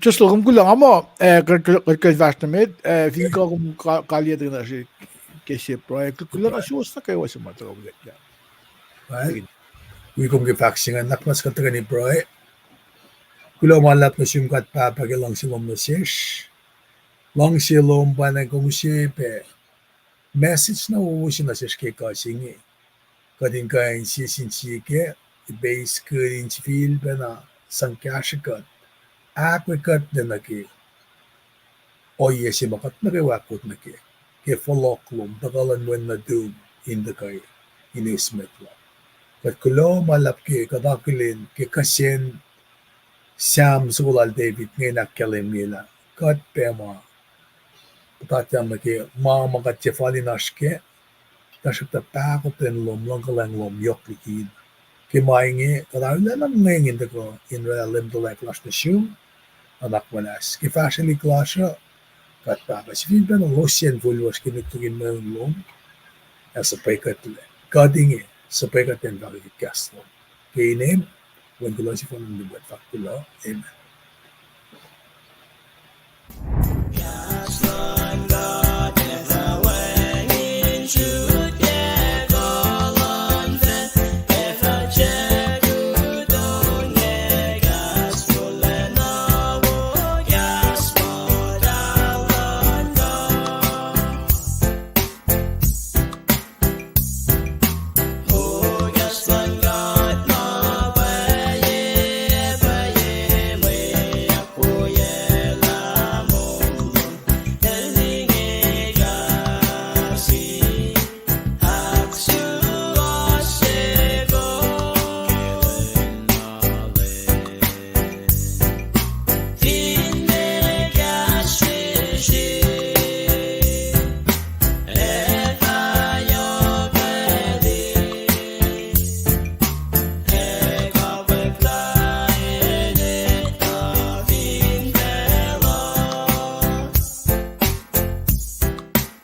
just logum kulang amo kat vast namit fin ko kum kalia din na si kesi project kulang asus na kayo sa mga tawag ya right we kung ke faxing anak mas kataga ni pray kulo malap na siyumkat pa pagilang silom na sish long silom pa na kung sipe message na uusin na sish ke kasingi kadin kain sisin ke base kadin si feel pa na sangkashikat akwikat na naki oye si makat na kewakot na ke foloklom bakalan when na doom in the kay inismet lang kat kulo malap ke kadakilin ke kasin Sam sulal David ngay nakkalim nila kat pema patatyam na ke mama kat jefali nashke tashuk ta pakotin lom langkalang lom yoklikin ke maingi kadawila lang ngayngin ko in realim to like lash na shum anak manas ke fashionly klasha kat papa si fin na losien vulwas kinutugin mo yung lom as a paykat le kadingi sa paykat yan bakit kaslo ke inem when kulo si fon ng buat fakulo amen